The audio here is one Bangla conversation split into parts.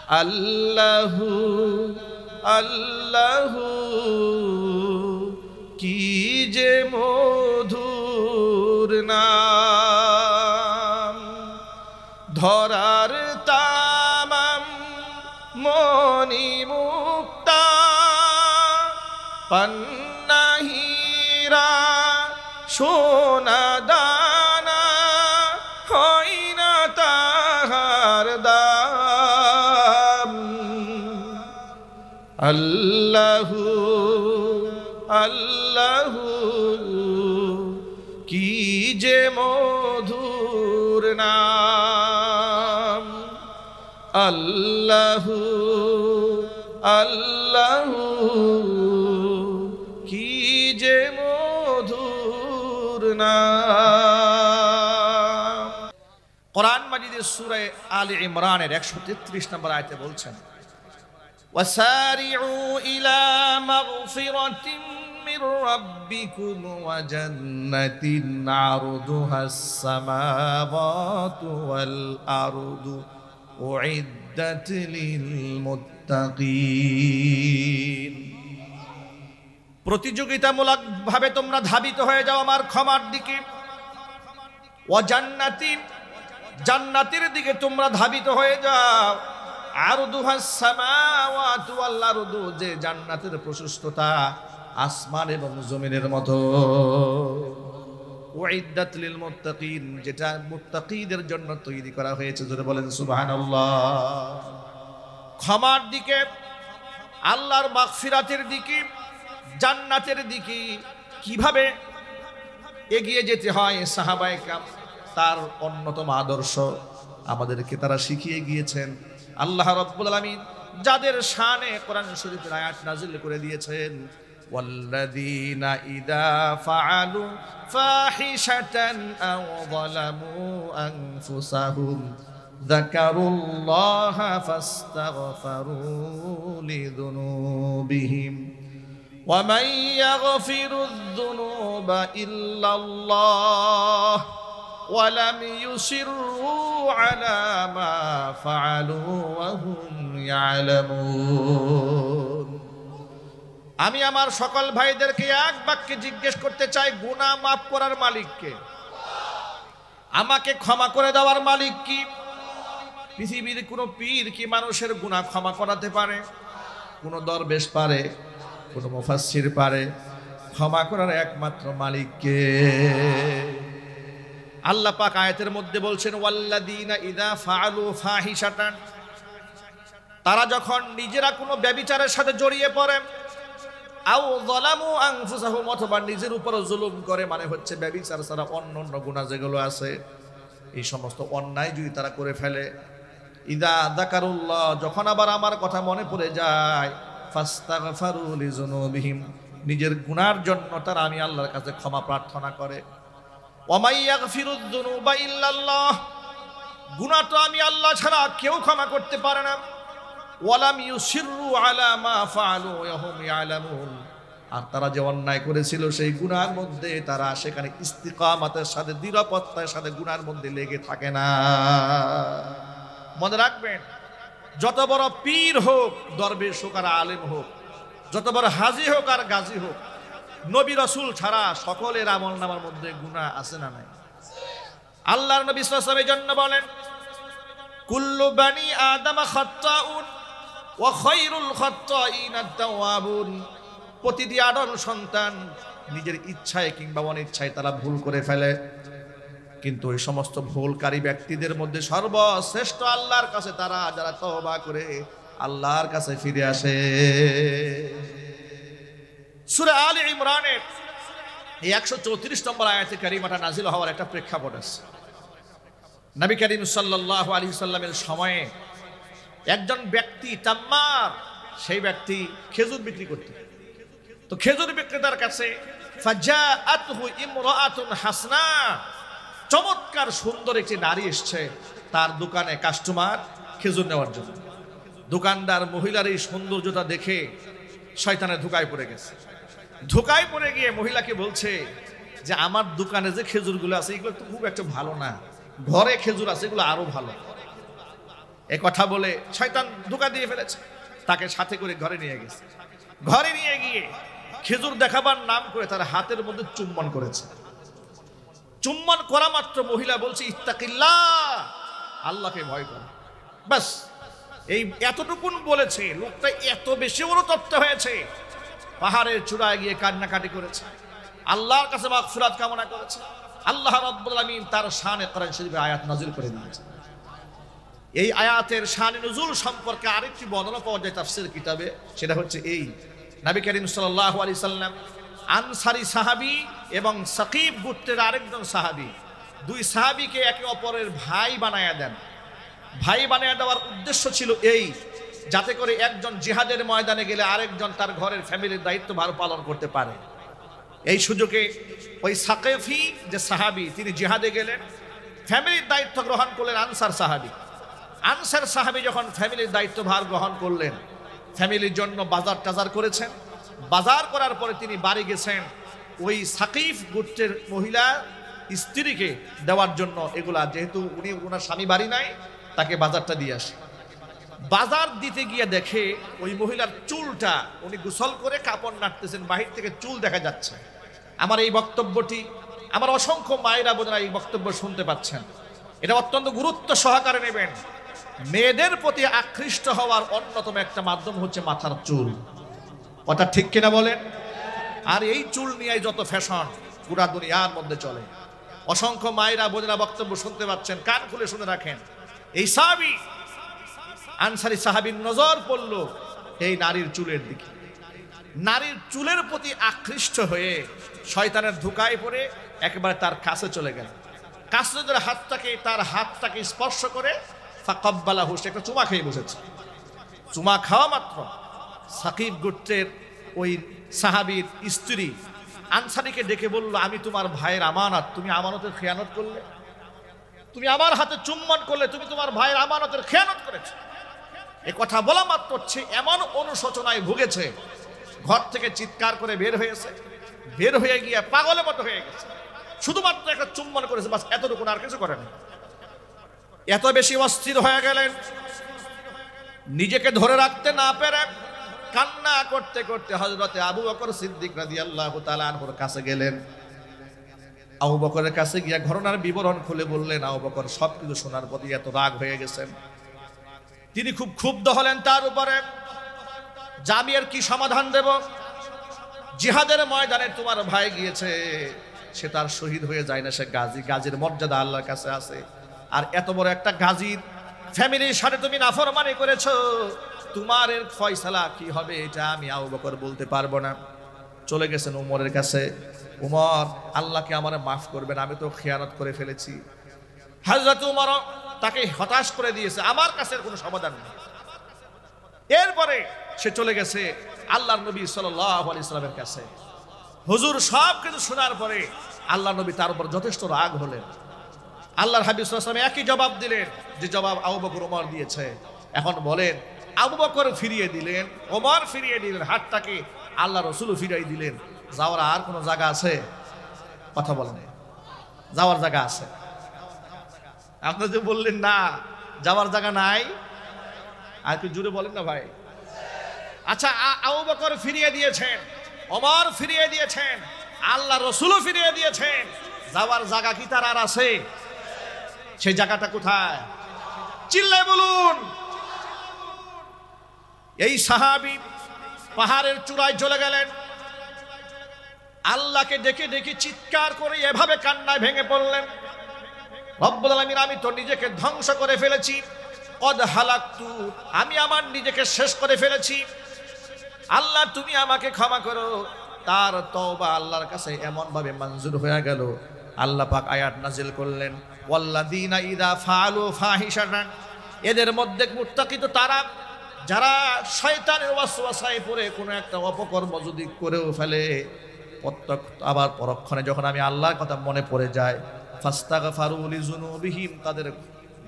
আল্লাহু আল্লাহু কি যে মধুর নাম, ধরার তামাম মনি মুক্তা পান্নাহিরা সোনা দানা হয় না তাহার দাম। আল্লাহু আল্লাহু কি যে মধুর নাম, আল্লাহু আল্লাহু কি যে মধুর নাম। কোরআন মাজিদের সূরা আলে ইমরানের 133 নম্বর আয়াতে বলছেন, وسارعوا إلى مغفرة من ربكم وجنة عرضها السماوات والأرض أعدت للمتقين। প্রতিযোগিতামূলক ভাবে তোমরা ধাবিত হয়ে যাও আমার ক্ষমার দিকে, ওয়াজান্নাতিন জান্নাতের দিকে তোমরা ধাবিত হয়ে যাও, আরদুহাস সামাওয়াতু ওয়াল আরদু যে জান্নাতের প্রশস্ততা আসমান এবং জমিনের মতো, উইদ্দাত লিল মুত্তাকিন যেটা মুত্তাকিদের জন্য তৈরি করা হয়েছে। জোরে বলেন সুবহানাল্লাহ। ক্ষমার দিকে, আল্লাহর মাগফিরাতের দিকে, জান্নাতের দিকে কিভাবে এগিয়ে যেতে হয় সাহাবায়ে কেরাম তার অন্যতম আদর্শ আমাদেরকে তারা শিখিয়ে গিয়েছেন। আল্লাহ রাব্বুল আলামিন যাদের শানে কোরআন শরীফের আয়াত নাযিল করে দিয়েছেন, ওয়াল্লাযীনা ইযা ফাআলু ফাহিশাতান আও যালামু আনফুসাহুম যাকারুল্লাহা ফাস্তাগফারু লিযুনুবিহিম ওয়া মান ইয়াগফিরুয যুনুবা ইল্লাল্লাহ ওয়ালাম ইউসিররু আলা মা ফাআলু ওয়া হুম ইয়ালামুন। আমি আমার সকল ভাইদেরকে এক বাক্যে জিজ্ঞেস করতে চাই, গুনাহ মাফ করার মালিক কে? আমাকে ক্ষমা করে দেওয়ার মালিক কি? পৃথিবীর কোন পীর কি মানুষের গুনাহ ক্ষমা করাতে পারে? কোন দরবেশ পারে? কোন মুফাসসির পারে? ক্ষমা করার একমাত্র মালিক কে? আল্লাহ পাক আয়াতের মধ্যে বলছেন, ওয়াল্লাযীনা ইযা ফাআলু ফাহিশাতান তারা যখন নিজেরা কোনো ব্যভিচারের সাথে জড়িয়ে পড়ে, আও যালামু আনফুসাহুম অথবা নিজের উপর জুলুম করে, মানে হচ্ছে ব্যভিচার ছাড়া অন্য গুনাহ যেগুলো আছে এই সমস্ত অন্যায় যদি তারা করে ফেলে, ইযা যাকারুল্লাহ যখন আবার আমার কথা মনে পড়ে যায়, ফাস্তাগফারু লিযুনুবিহিম নিজের গুনার জন্য তারা আমি আল্লাহর কাছে ক্ষমা প্রার্থনা করে। ওয়া মান ইয়াগফিরুয যুনুবা ইল্লাল্লাহ গুনাহ তো আমি আল্লাহ ছাড়া কেউ ক্ষমা করতে পারে না। ওয়ালাম ইউসিররু আলা মা ফাআলু ওয়া হুম ইয়ালামুন আর তারা যে অন্যায় করেছিল সেই গুনাহের মধ্যে তারা সেখানে ইস্তিকামাতের সাথে দৃঢ়তার সাথে গুনাহের মধ্যে লেগে থাকে না। মনে রাখবেন, যত বড় পীর হোক, দরবেশ হোক আর আলেম হোক, যত বড় হাজী হোক আর গাজী হোক, নবী রাসূল ছাড়া সকলের আমলনামার মধ্যে গুনাহ আছে না নাই? আল্লাহর নবী সাল্লাল্লাহু আলাইহি ওয়াসাল্লাম এই জন্য বলেন, কুল্লু বানি আদম খাত্তাউন ওয়া খায়রুল খাত্তাইন আত-তাওয়াবুন প্রতিটি আদম সন্তান নিজের ইচ্ছায় কিংবা অনিচ্ছায় তারা ভুল করে ফেলে, কিন্তু ওই সমস্ত ভুলকারী ব্যক্তিদের মধ্যে সর্বশ্রেষ্ঠ আল্লাহর কাছে তারা যারা তওবা করে আল্লাহর কাছে ফিরে আসে। সূরা আলে ইমরানের এই 134 নম্বর আয়াতে কারিমাটা নাজিল হওয়ার একটা প্রেক্ষাপট আছে। নবী করিম সাল্লাল্লাহু আলাইহি সাল্লামের সময়ে একজন ব্যক্তি তাম্মার, সেই ব্যক্তি খেজুর বিক্রি করত। তো খেজুর বিক্রেতার কাছে ফাজাআতহু ইমরাআতুন হাসনা চমৎকার সুন্দর একটি নারী এসেছে তার দোকানে কাস্টমার খেজুর নেওয়ার জন্য। দোকানদার মহিলার এই সৌন্দর্যতা দেখে শয়তানে ধোঁকায় পড়ে গেছে। ধোঁকায় পড়ে গিয়ে মহিলাকে বলছে যে আমার দোকানে যে খেজুরগুলো আছে এগুলো তো খুব একটা ভালো না, ঘরে খেজুর আছে এগুলো আরো ভালো। এ কথা বলে শয়তান ধোঁকা দিয়ে ফেলেছে, তাকে সাথে করে ঘরে নিয়ে গেছে। ঘরে নিয়ে গিয়ে খেজুর দেখাবার নাম করে তার হাতের মধ্যে চুম্বন করেছে। চুম্বন করা মাত্র মহিলা বলছে ইত্তাকিল্লাহ, আল্লাহকে ভয় কর। বাস এই এতটুকুন বলেছে, লোকটা এত বেশি অনুতপ্ত হয়েছে, পাহাড়ের চূড়ায় গিয়ে কান্নাকাটি করেছে, আল্লাহর কাছে মাগফিরাত কামনা করেছে। আল্লাহ রাব্বুল আলামিন তার শানে কোরআন শরীফে আয়াত নাযিল করে দিয়েছে। এই আয়াতের শানে নুজুল সম্পর্কে আরেকটি বর্ণনা পাওয়া যায় তাফসীর কিতাবে, সেটা হচ্ছে এই, নবী করিম সাল্লাল্লাহু আলাইহি সাল্লাম আনসারী সাহাবী এবং সাকিব গোত্রের আরেকজন সাহাবী, দুই সাহাবীকে একে অপরের ভাই বানায়া দেন। ভাই বানায়া দেওয়ার উদ্দেশ্য ছিল এই, যাতে করে একজন জিহাদের ময়দানে গেলে আরেকজন তার ঘরের ফ্যামিলির দায়িত্বভার পালন করতে পারে। এই সুযোগে ওই সাকিফি যে সাহাবী, তিনি জিহাদে গেলেন, ফ্যামিলির দায়িত্ব গ্রহণ করলেন আনসার সাহাবী। আনসার সাহাবী যখন ফ্যামিলির দায়িত্বভার গ্রহণ করলেন, ফ্যামিলির জন্য বাজার টাজার করেছেন। বাজার করার পরে তিনি বাড়ি গেছেন ওই সাকিফ গোত্রের মহিলা স্ত্রীকে দেওয়ার জন্য এগুলা, যেহেতু উনি ওনার স্বামী বাড়ি নাই, তাকে বাজারটা দিয়ে আসে। বাজার দিতে গিয়ে দেখে ওই মহিলার চুলটা, উনি গোসল করে কাপড় নাড়তেছেন, বাহির থেকে চুল দেখা যাচ্ছে। আমার এই বক্তব্যটি, আমার অসংখ্য মায়েরা বোনেরা এই বক্তব্য শুনতে পাচ্ছেন, এটা অত্যন্ত গুরুত্ব সহকারে নেবেন। মেয়েদের প্রতি আকৃষ্ট হওয়ার অন্যতম একটা মাধ্যম হচ্ছে মাথার চুল, কথা ঠিক কিনা বলেন? আর এই চুল নিয়ে যত ফ্যাশন পুরা দুনিয়ার মধ্যে চলে। অসংখ্য মায়েরা বোনেরা বক্তব্য শুনতে পাচ্ছেন, কান খুলে শুনে রাখেন। এই সাহাবী আনসারী সাহাবীর নজর পড়ল এই নারীর চুলের দিকে। নারীর চুলের প্রতি আকৃষ্ট হয়ে শয়তানের ধোঁকায় পড়ে একেবারে তার কাছে চলে গেল। কাছে ধরে তার হাতটাকে স্পর্শ করে ফাকাব্বালাহু, সে একটা চুমা খেয়ে বসেছে। চুমা খাওয়া মাত্র সাকিব গোত্রের ওই সাহাবীর স্ত্রী আনসারীকে ডেকে বলল, আমি তোমার ভাইয়ের আমানত, তুমি আমানতের খেয়ানত করলে, তুমি আমার হাতে চুম্বন করলে, তুমি তোমার ভাইয়ের আমানতের খেয়ানত করেছো। এ কথা বলা মাত্র সে এমন অনুশোচনায় ভুগেছে, ঘর থেকে চিৎকার করে বের হয়েছে, বের হয়ে গিয়ে পাগলের মতো হয়ে গেছে। শুধুমাত্র একটা চুম্বন করেছে, বাস এতটুকু, আর কিছু করেনি। এত বেশি অস্থির হয়ে গেলেন, নিজেকে ধরে রাখতে না পেরে কান্না করতে করতে হযরতে আবু বকর সিদ্দিক রাদিয়াল্লাহু তাআলা আনহুর কাছে গেলেন। আবু বকরের কাছে গিয়া ঘটনার বিবরণ খুলে বললেন। আবু বকর সবকিছু শোনার পর এত রাগ হয়ে গেছেন, তিনি খুব ক্ষুব্ধ হলেন তার উপরে। জামিয়ার কি সমাধান দেব? জিহাদের ময়দানে তোমার ভাই গিয়েছে, সে তার শহীদ হয়ে যায় না, সে গাজী, গাজীর মর্যাদা আল্লাহর কাছে আছে। আর এত বড় একটা গাজীর ফ্যামিলির সাথে তুমি নাফরমানি করেছো, তোমার এর ফয়সালা কি হবে এটা আমি আবু বকর বলতে পারবো না। চলে গেছেন উমরের কাছে, উমর আল্লাহকে আমার মাফ করবেন, আমি তো খেয়ানত করে ফেলেছি। হযরত উমর তাকে হতাশ করে দিয়েছে, আমার কাছে কোনো সমাধান নেই। এরপরে সে চলে গেছে আল্লাহর নবী সাল্লাল্লাহু আলাইহি ওয়াসাল্লামের কাছে। হুজুর সব কিছু শোনার পরে আল্লাহর নবী তার উপর যথেষ্ট রাগ হলেন। আল্লাহর হাবিব সাল্লাল্লাহু আলাইহি ওয়াসাল্লাম একই জবাব দিলেন যে জবাব আবু বকর ওমর দিয়েছে। এখন বলেন, আবু বকর ফিরিয়ে দিলেন, ওমর ফিরিয়ে দিলেন, হাতটাকে আল্লাহ রাসূল ফিরিয়ে দিলেন। যাওয়ার আর কোনো জায়গা আছে? কথা বলেন, যাওয়ার জায়গা আছে? আপনি যে বললেন না যাওয়ার জায়গা নাই, আর কি জুড়ে বলেন না ভাই। আচ্ছা, আবু বকর ফিরিয়ে দিয়েছেন, ওমর ফিরিয়ে দিয়েছেন, আল্লাহ রাসূলও ফিরিয়ে দিয়েছেন, যাওয়ার জায়গা কি তার আর আছে? সেই জায়গাটা কোথায়? চিল্লায় বলুন। এই সাহাবী পাহাড়ের চূড়ায় চলে গেলেন, আল্লাহকে ডেকে ডেকে চিৎকার করে এভাবে কান্নায় ভেঙে পড়লেন, রব্বুল আলামিন আমি তো নিজেকে ধ্বংস করে ফেলেছি, কদ হালাকতু, আমি আমার নিজেকে শেষ করে ফেলেছি, আল্লাহ তুমি আমাকে ক্ষমা করো। তার তওবা আল্লাহর কাছে এমন ভাবে মঞ্জুর হয়ে গেল, আল্লাহ পাক আয়াত নাজিল করলেন, ওয়াল্লাযীনা ইযা ফাআলু ফাহিশাতান, এদের মধ্যে মুত্তাকি তো তারা যারা শয়তানের ওয়াসওয়াসায় পড়ে কোনো একটা অপকর্ম যদি করেও ফেলে, প্রত্যক্ষ আবার পরক্ষণে যখন আমি আল্লাহর কথা মনে পড়ে যায়, ফাস্তাগফারু লিযুনুবিহিম, তাদের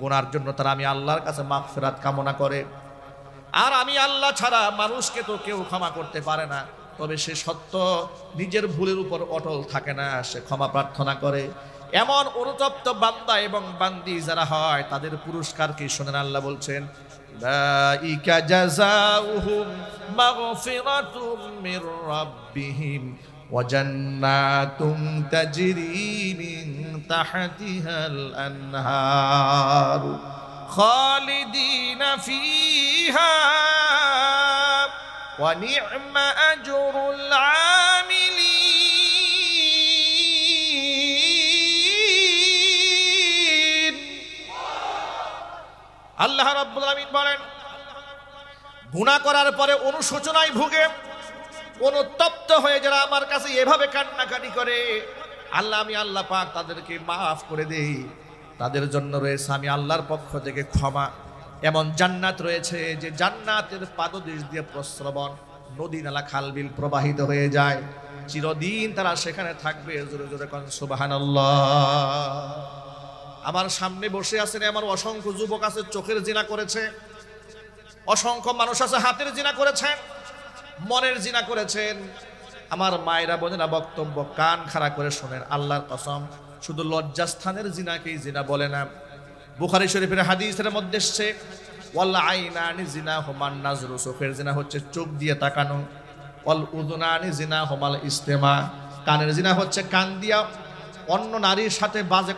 গুনার জন্য তারা আমি আল্লাহর কাছে মাগফিরাত কামনা করে। আর আমি আল্লাহ ছাড়া মানুষকে তো কেউ ক্ষমা করতে পারে না, তবে সে সত্য নিজের ভুলের উপর অটল থাকে না, সে ক্ষমা প্রার্থনা করে। এমন অনুতপ্ত বান্দা এবং বান্দি যারা হয় তাদের পুরস্কার কি শোনেন, আল্লাহ বলছেন উলাইকা জাযাউহুম মাগফিরাতুম মির রাব্বিহিম ওয়া জান্নাতুম তাজরি মিন তাহতিহাল আনহার খালিদিনা ফিহা ওয়া নি'মা আজরুল আমিলিন। আল্লাহ রাব্বুল আলামিন বলেন, গুনাহ করার পরে অনুশোচনায় ভুগে অনুতপ্ত হয়ে যারা আমার কাছে এভাবে কান্নাকাটি করে, আমি আল্লাহ পাক তাদেরকে মাফ করে দেই। তাদের জন্য রয়েছে আমি আল্লাহর পক্ষ থেকে ক্ষমা। এমন জান্নাত রয়েছে যে জান্নাতের পাদদেশ দিয়ে প্রস্রবণ নদী নালা খালবিল প্রবাহিত হয়ে যায়, চিরদিন তারা সেখানে থাকবে। জোরে জোরে কোন সুবহানাল্লাহ। আমার সামনে বসে আছেন আমার অসংখ্য যুবক আছে চোখের জিনা করেছে, অসংখ্য মানুষ আছে হাতের জিনা করেছেন, মনের জিনা করেছেন। আমার মায়েরা বোনেরা বক্তব্য কান খাড়া করে শোনেন, আল্লাহর কসম শুধু লজ্জাস্থানের জিনাকেই জিনা বলে না। বুখারী শরীফের হাদিসের মধ্যে এসেছে ওয়াল আইনানি জিনাহুমান নাজরু, চোখের জিনা হচ্ছে চোখ দিয়ে তাকানো। ওয়াল উযুনানি জিনাহুমাল ইস্তেমা, কানের জিনা হচ্ছে কান দিয়া অন্য নারীর সাথে বাজে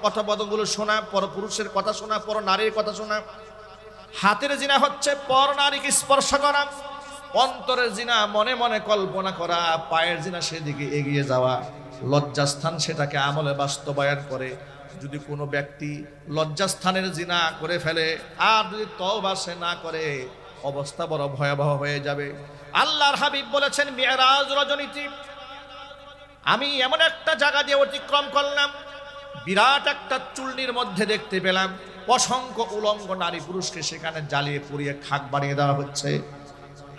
কথাগুলো শোনা, পরপুরুষের কথা শোনা, পর নারীর কথা শোনা। হাতের জিনা হচ্ছে পর নারীকে স্পর্শ করা। অন্তরের জিনা মনে মনে কল্পনা করা। পায়ের জিনা সেদিকে এগিয়ে যাওয়া। লজ্জাস্থান সেটাকে আমলে বাস্তবায়ন করে। যদি কোনো ব্যক্তি লজ্জাস্থানের জিনা করে ফেলে আর যদি তওবা সে না করে, অবস্থা বড় ভয়াবহ হয়ে যাবে। আল্লাহর হাবিব বলেছেন, মিরাজ রজনীতে আমি এমন একটা জায়গা দিয়ে অতিক্রম করলাম, বিরাট একটা চুল্লির মধ্যে দেখতে পেলাম অসংখ্য উলঙ্গ নারী পুরুষকে সেখানে জ্বালিয়ে পুড়িয়ে খাক বানিয়ে দেওয়া হচ্ছে।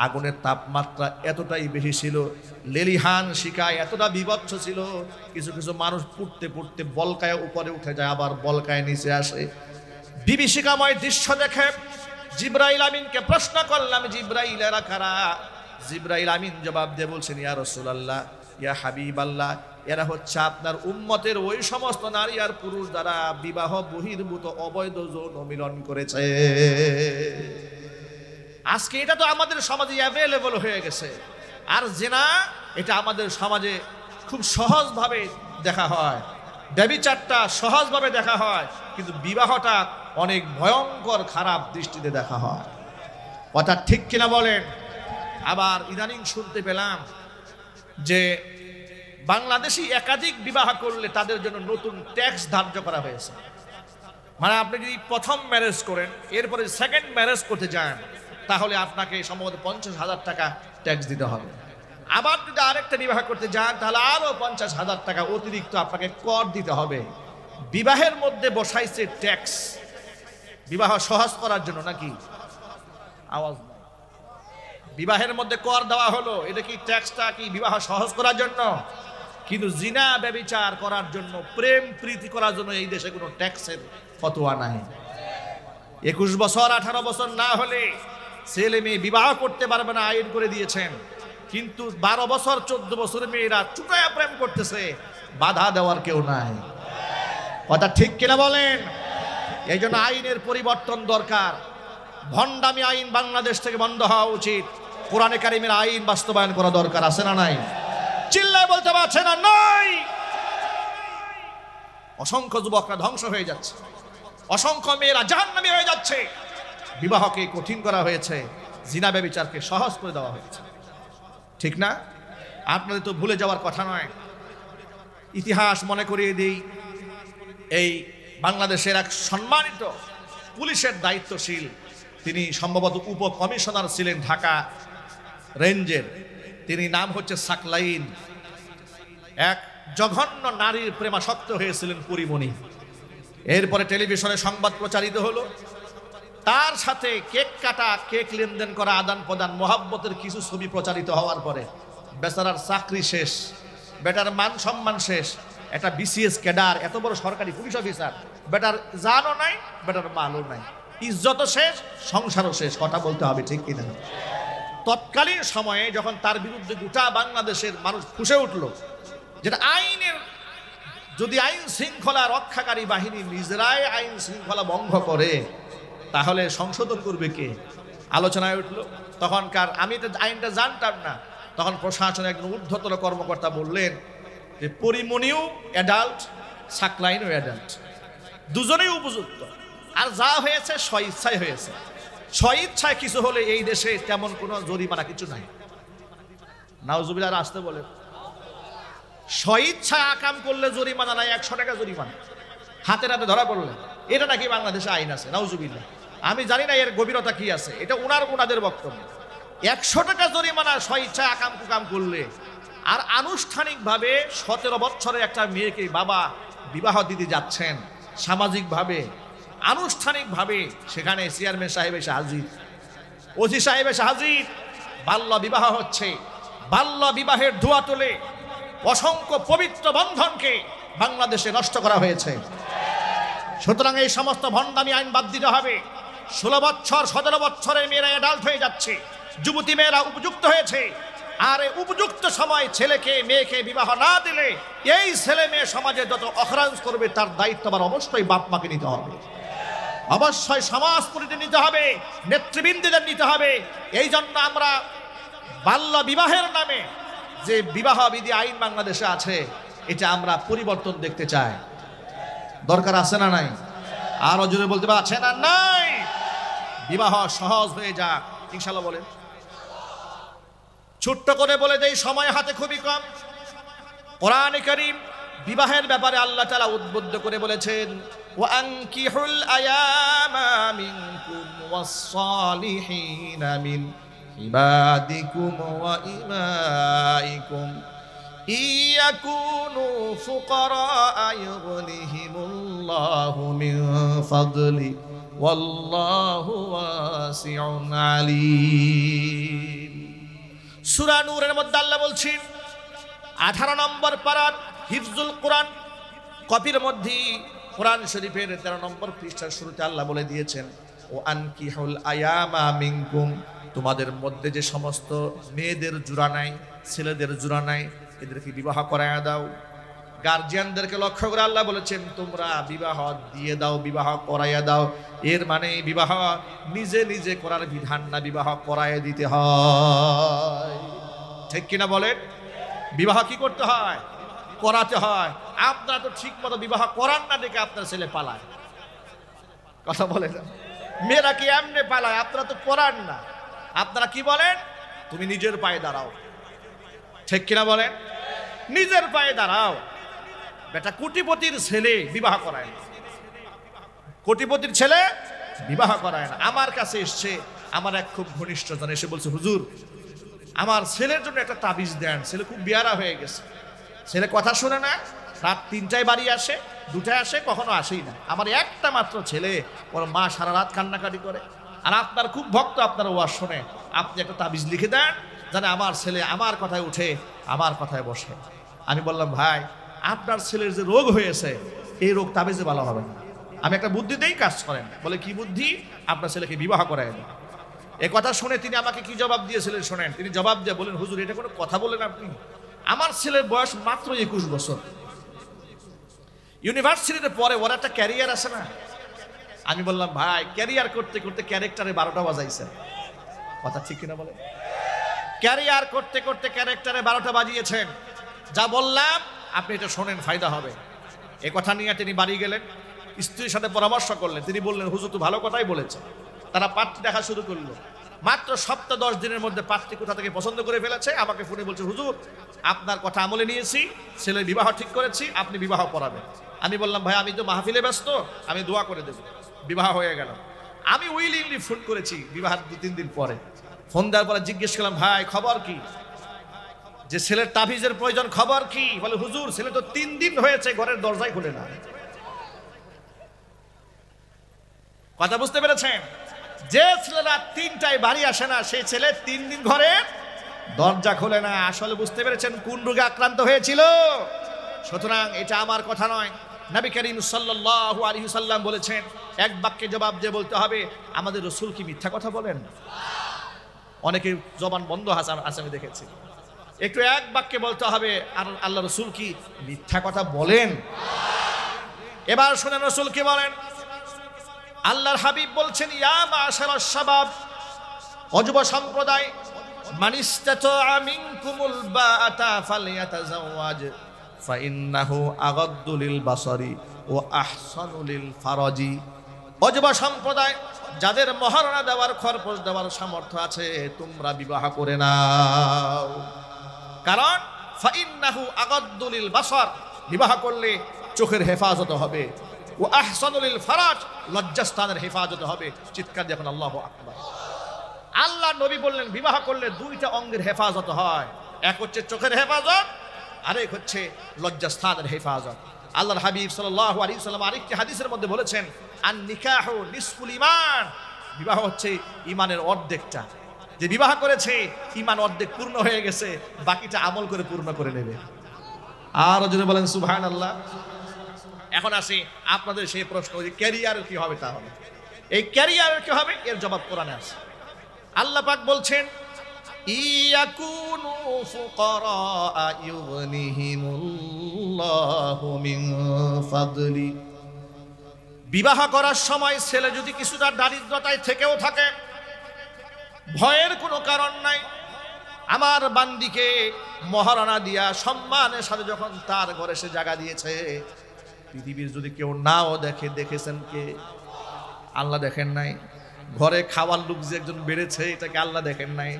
আগুনের তাপমাত্রা এতটাই বেশি ছিল, লেলিহান শিকায় এতটা বিভৎস ছিল, কিছু কিছু মানুষ পুড়তে পুড়তে বলকায় উপরে উঠে যায়, আবার বলকায় নিচে আসে। বিভীষিকাময় দৃশ্য দেখে জিবরাইল আমিনকে প্রশ্ন করলাম, জিবরাইল এরা কারা? জিবরাইল আমিন জবাব দিয়ে বলছেন, ইয়া রাসূলুল্লাহ, ইয়া হাবিবাল্লাহ, এরা হচ্ছে আপনার উম্মতের ওই সমস্ত নারী আর পুরুষ যারা বিবাহ বহির্ভূত অবৈধ যৌন মিলন করেছে। আজকে এটা তো আমাদের সমাজে অ্যাভেলেবল হয়ে গেছে। আর জিনা এটা আমাদের সমাজে খুব সহজভাবে দেখা হয়, ব্যভিচারটা সহজভাবে দেখা হয়, কিন্তু বিবাহটা অনেক ভয়ঙ্কর খারাপ দৃষ্টিতে দেখা হয়। কথা ঠিক কিনা বলেন? আবার ইদানিং শুনতে পেলাম যে বাংলাদেশি একাধিক বিবাহ করলে তাদের জন্য নতুন ট্যাক্স ধার্য করা হয়েছে। মানে আপনি যদি প্রথম ম্যারেজ করেন, এরপরে সেকেন্ড ম্যারেজ করতে যান, তাহলে আপনাকে সম্ভবত 50,000 টাকা ট্যাক্স দিতে হবে। আবার যদি আরেকটা বিবাহ করতে যান, তাহলে আরো 50,000 টাকা অতিরিক্ত আপনাকে কর দিতে হবে। বিবাহের মধ্যে বসাইছে ট্যাক্স, বিবাহ সহজ করার জন্য নাকি? আওয়াজ নাই। বিবাহের মধ্যে কর দেওয়া হলো, এটা কি ট্যাক্সটা কি বিবাহ সহজ করার জন্য? কিন্তু জিনা ব্যভিচার করার জন্য, প্রেম প্রীতি করার জন্য এই দেশে কোনো ট্যাক্সের ফতোয়া নাই। 21 বছর 18 বছর না হলে ছেলে মেয়ে বিবাহ করতে পারবে না, আইন করে দিয়েছেন। কিন্তু 12 বছর 14 বছরের মেয়েরা চুটায়া প্রেম করতেছে, বাধা দেওয়ার কেউ নাই। কথা ঠিক কিনা বলেন? এই জন্য আইনের পরিবর্তন দরকার। ভণ্ডামি আইন বাংলাদেশ থেকে বন্ধ হওয়া উচিত। কোরআনে কারিমের আইন বাস্তবায়ন করা দরকার, আছে না নাই? চিল্লায় বলতে পারছে না নাই? অসংখ্য যুবকরা ধ্বংস হয়ে যাচ্ছে, অসংখ্য মেয়েরা জাহান্নামী হয়ে যাচ্ছে। বিবাহকে কঠিন করা হয়েছে, জিনা ব্যভিচারকে সহজ করে দেওয়া হয়েছে। ঠিক না? আপনাদের তো ভুলে যাওয়ার কথা নয়। ইতিহাস মনে করিয়ে দিই, এই বাংলাদেশের এক সম্মানিত পুলিশের দায়িত্বশীল, তিনি সম্ভবত উপকমিশনার ছিলেন ঢাকা রেঞ্জের, তিনি নাম হচ্ছে সাকলাইন। এক জঘন্য নারীর প্রেমাসক্ত হয়েছিলেন পরিমণি। এরপরে টেলিভিশনে সংবাদ প্রচারিত হলো, তার সাথে কেক কাটা, কেক লেনদেন করা, আদান প্রদান, মোহাব্বতের কিছু ছবি প্রচারিত হওয়ার পরে বেচারার চাকরি শেষ, বেটার মান সম্মান শেষ। একটা বিসিএস ক্যাডার, এত বড় সরকারি পুলিশ অফিসার, বেটার জানও নাই, বেটার মালও নাই, ইজ্জতও শেষ, সংসারও শেষ। কথা বলতে হবে, ঠিক কিনা? তৎকালীন সময়ে যখন তার বিরুদ্ধে গোটা বাংলাদেশের মানুষ ফুঁসে উঠল, যেটা আইনের যদি আইন শৃঙ্খলা রক্ষাকারী বাহিনী নিজেরাই আইন শৃঙ্খলা ভঙ্গ করে তাহলে সংশোধন করবে কে? আলোচনায় উঠলো তখনকার, আমি তো আইনটা জানতাম না, তখন প্রশাসনের একজন ঊর্ধ্বতন কর্মকর্তা বললেন যে পরিমণিও অ্যাডাল্ট, সাকলাইনও অ্যাডাল্ট, দুজনেই উপযুক্ত। আর যা হয়েছে স্বইচ্ছায় হয়েছে। স্বইচ্ছায় কিছু হলে এই দেশে তেমন কোনো জরিমানা কিছু নাই। নাউজুবিল্লাহ আসতে বলে, স্বইচ্ছায় আকাম করলে জরিমানা নাই, 100 টাকা জরিমানা হাতে হাতে ধরা পড়লে। এটা নাকি বাংলাদেশে আইন আছে, নাউজুবিল্লাহ। আমি জানি না এর গভীরতা কি আছে, এটা ওনাদের বক্তব্য। 100 টাকা জরিমানা স্বইচ্ছায় আকাম কুকাম করলে। আর আনুষ্ঠানিকভাবে 17 বছরের একটা মেয়েকে বাবা বিবাহ দিতে যাচ্ছেন সামাজিকভাবে, আনুষ্ঠানিকভাবে, সেখানে চেয়ারম্যান সাহেব এসে হাজির, ওসি সাহেব এসে হাজির, বাল্য বিবাহ হচ্ছে। বাল্য বিবাহের ধোঁয়া তোলে অসংখ্য পবিত্র বন্ধনকে বাংলাদেশে নষ্ট করা হয়েছে। সুতরাং এই সমস্ত ভণ্ডামি আইন বাদ দিতে হবে। 16 বছর 17 বছরের মেয়েরা অ্যাডাল্ট হয়ে যাচ্ছে, যুবতী মেয়েরা উপযুক্ত হয়েছে। আর এই উপযুক্ত সময় ছেলেকে মেয়েকে বিবাহ না দিলে এই ছেলে মেয়ে সমাজে যত অখরাঞ্জ করবে তার দায়িত্ব আবার অবশ্যই বাপ মাকে নিতে হবে, অবশ্যই সমাজ পরিতে নিতে হবে, নেতৃবৃন্দদের নিতে হবে। এই জন্য আমরা বাল্য বিবাহের নামে যে বিবাহ বিধি আইন বাংলাদেশে আছে এটা আমরা পরিবর্তন দেখতে চাই। দরকার আছে না নাই? আরো জোরে বলতে পারছে আছে না নাই? বিবাহ সহজ হয়ে যাক ইনশাআল্লাহ বলেন। ছোট্ট করে বলে দেই, সময় হাতে খুবই কম। কোরআনে কারীম বিবাহের ব্যাপারে আল্লাহ তাআলা উদ্বুদ্ধ করে বলেছেন, ওয়ানকিহুল আয়ামা মিনকুম ওয়াস-সালিহিনা মিন ইবাদিকুম ওয়া ইমাইকুম ইয়াকুনু ফুকারা ইউগনিহিমুল্লাহু মিন ফাদলি ওয়াল্লাহু ওয়াসিউন আলীম। সূরা নূরের মধ্যে আল্লাহ বলছেন 18 নম্বর পারার হিফজুল কোরআন কপির মধ্যে কোরআন শরীফের 13 নম্বর পৃষ্ঠার শুরুতে আল্লাহ বলে দিয়েছেন, ও আনকিহুল আয়ামা মিনকুম, তোমাদের মধ্যে যে সমস্ত মেয়েদের জোড়া নাই, ছেলেদের জোড়া নাই, এদেরকে বিবাহ করায়া দাও। গার্জিয়ানদেরকে লক্ষ্য করে আল্লাহ বলেছেন তোমরা বিবাহ দিয়ে দাও, বিবাহ করাইয়া দাও। এর মানে বিবাহ নিজে নিজে করার বিধান না, বিবাহ করাইয়া দিতে হয়। ঠিক কিনা বলেন? বিবাহ কি করতে হয়? করাতে হয়। আপনারা তো ঠিক মতো বিবাহ করান না দেখে আপনার ছেলে পালায়। কথা বলে না, মেয়েরা কি এমনি পালায়? আপনারা তো করান না। আপনারা কি বলেন? তুমি নিজের পায়ে দাঁড়াও। ঠিক কিনা বলেন? নিজের পায়ে দাঁড়াও। বেটা কোটিপতির ছেলে বিবাহ করায় না, কোটিপতির ছেলে বিবাহ করায় না। আমার কাছে এসছে আমার এক খুব ঘনিষ্ঠ জন, এসে বলছে, হুজুর আমার ছেলের জন্য একটা তাবিজ দেন, ছেলে খুব বিয়ারা হয়ে গেছে, ছেলে কথা শোনে না, রাত 3টায় বাড়ি আসে, 2টায় আসে, কখনো আসেই না। আমার একটা মাত্র ছেলে, ওর মা সারা রাত কান্নাকাটি করে, আর আপনার খুব ভক্ত, আপনার ওয়াজ শোনে, আপনি একটা তাবিজ লিখে দেন যেন আমার ছেলে আমার কথায় উঠে, আমার কথায় বসে। আমি বললাম, ভাই আপনার ছেলের যে রোগ হয়েছে এই রোগ তাবিজে ভালো হবে না, আমি একটা বুদ্ধি দেই, কাজ করেন। বলে কি বুদ্ধি? আপনার ছেলেকে বিবাহ করায় দেন। এ কথা শুনে তিনি আমাকে কি জবাব দিয়েছিলেন শোনেন। তিনি জবাব দিয়ে বলেন, হুজুর এটা কোনো কথা বলেন আপনি? আমার ছেলের বয়স মাত্র 21 বছর, ইউনিভার্সিটিতে পড়ে, ওর একটা ক্যারিয়ার আছে না। আমি বললাম, ভাই ক্যারিয়ার করতে করতে ক্যারেক্টারে 12টা বাজাইছে। কথা ঠিক কিনা বলে? ক্যারিয়ার করতে করতে ক্যারেক্টারে 12টা বাজিয়েছেন। যা বললাম আপনি এটা শোনেন, ফায়দা হবে। এ কথা নিয়ে তিনি বাড়ি গেলেন, স্ত্রীর সাথে পরামর্শ করলেন। তিনি বললেন, হুজুর তো ভালো কথাই বলেছে। তারা পাত্রী দেখা শুরু করলো। মাত্র সপ্তাহ 10 দিনের মধ্যে পাত্রী কোথা থেকে পছন্দ করে ফেলেছে। আমাকে ফোনে বলছে, হুজুর আপনার কথা আমলে নিয়েছি, ছেলের বিবাহ ঠিক করেছি, আপনি বিবাহ পড়াবেন। আমি বললাম, ভাই আমি তো মাহফিলে ব্যস্ত, আমি দোয়া করে দেব। বিবাহ হয়ে গেল। আমি উইলিংলি ফোন করেছি বিবাহের 2-3 দিন পরে। ফোন দেওয়ার পরে জিজ্ঞেস করলাম, ভাই খবর কি? যে ছেলের তাবিজের প্রয়োজন, খবর কি? বলে, হুজুর ছেলে তো 3 দিন হয়েছে ঘরের দরজাই খুলে না। কথা বুঝতে পেরেছেন? যে ছেলেরা 3টায় বাড়ি আসে না, সেই ছেলে 3 দিন ঘরে দরজা খোলে না। আসলে বুঝতে পেরেছেন কোন রোগে আক্রান্ত হয়েছিল? সুতরাং এটা আমার কথা নয়, নবী করিম সাল্লাল্লাহু আলাইহি ওয়াসাল্লাম বলেছেন। এক বাক্যে জবাব দিয়ে বলতে হবে, আমাদের রাসূল কি মিথ্যা কথা বলেন? অনেকে জবান বন্ধ আছে আমি দেখেছি। একটু এক বাক্যে বলতে হবে, আর আল্লাহ রসুল কি মিথ্যা কথা বলেন? এবার শুনেন রসুল কি বলেন। আল্লাহর হাবিব বলছেন, ইয়া মাশারাশ শাবাব, অযুব সম্প্রদায়, মান ইসতাতা মিনকুমুল বাআতা ফালইয়াতাযাওয়াজ ফাইন্নাহু আগাদ্দু লিল বাসারি ওয়া আহসানু লিল ফারাজি। অযুব সম্প্রদায়, যাদের মহারণা দেওয়ার, খরপোশ দেওয়ার সামর্থ্য আছে, তোমরা বিবাহ করে নাও। কারণ ফাইন্নাহু আগাদ্দু লিল বাসার, বিবাহ করলে চোখের হেফাজত হবে, ও আহসানু লিল ফারাজ, লজ্জাস্থানের হেফাজত হবে। চিৎকার দিয়ে এখন আল্লাহু আকবার। আল্লাহ নবী বললেন বিবাহ করলে দুইটা অঙ্গের হেফাজত হয়, এক হচ্ছে চোখের হেফাজত, আরেক হচ্ছে লজ্জাস্থানের হেফাজত। আল্লাহর হাবিব সাল্লাল্লাহু আলাইহি ওয়াসাল্লাম আরেকটি হাদিসের মধ্যে বলেছেন, আন নিকাহু নিসফুল ঈমান, বিবাহ হচ্ছে ঈমানের অর্ধেকটা। যে বিবাহ করেছে ঈমান অর্ধেক পূর্ণ হয়ে গেছে, বাকিটা আমল করে পূর্ণ করে নেবে। আর যদি বলেন সুবহানাল্লাহ। এখন আসি আপনাদের সেই প্রশ্ন, যে ক্যারিয়ার কি হবে? তাহলে এই ক্যারিয়ার কি হবে? এর জবাব কোরআনে আছে। আল্লাহ পাক বলছেন, ইয়াকুনু ফুকারা ইউগনিহিমুল্লাহু মিন ফাদলি। বিবাহ করার সময় ছেলে যদি কিছুটা দারিদ্রতায় থেকেও থাকে, ভয়ের কোনো কারণ নাই। আমার বান্দিকে মহারণা দিয়া সম্মানের সাথে যখন তার ঘরে সে জায়গা দিয়েছে, পৃথিবীর যদি কেউ নাও দেখে, দেখেছেন কে? আল্লাহ দেখেন নাই? ঘরে খাওয়ার লোক যে একজন বেড়েছে, এটাকে আল্লাহ দেখেন নাই?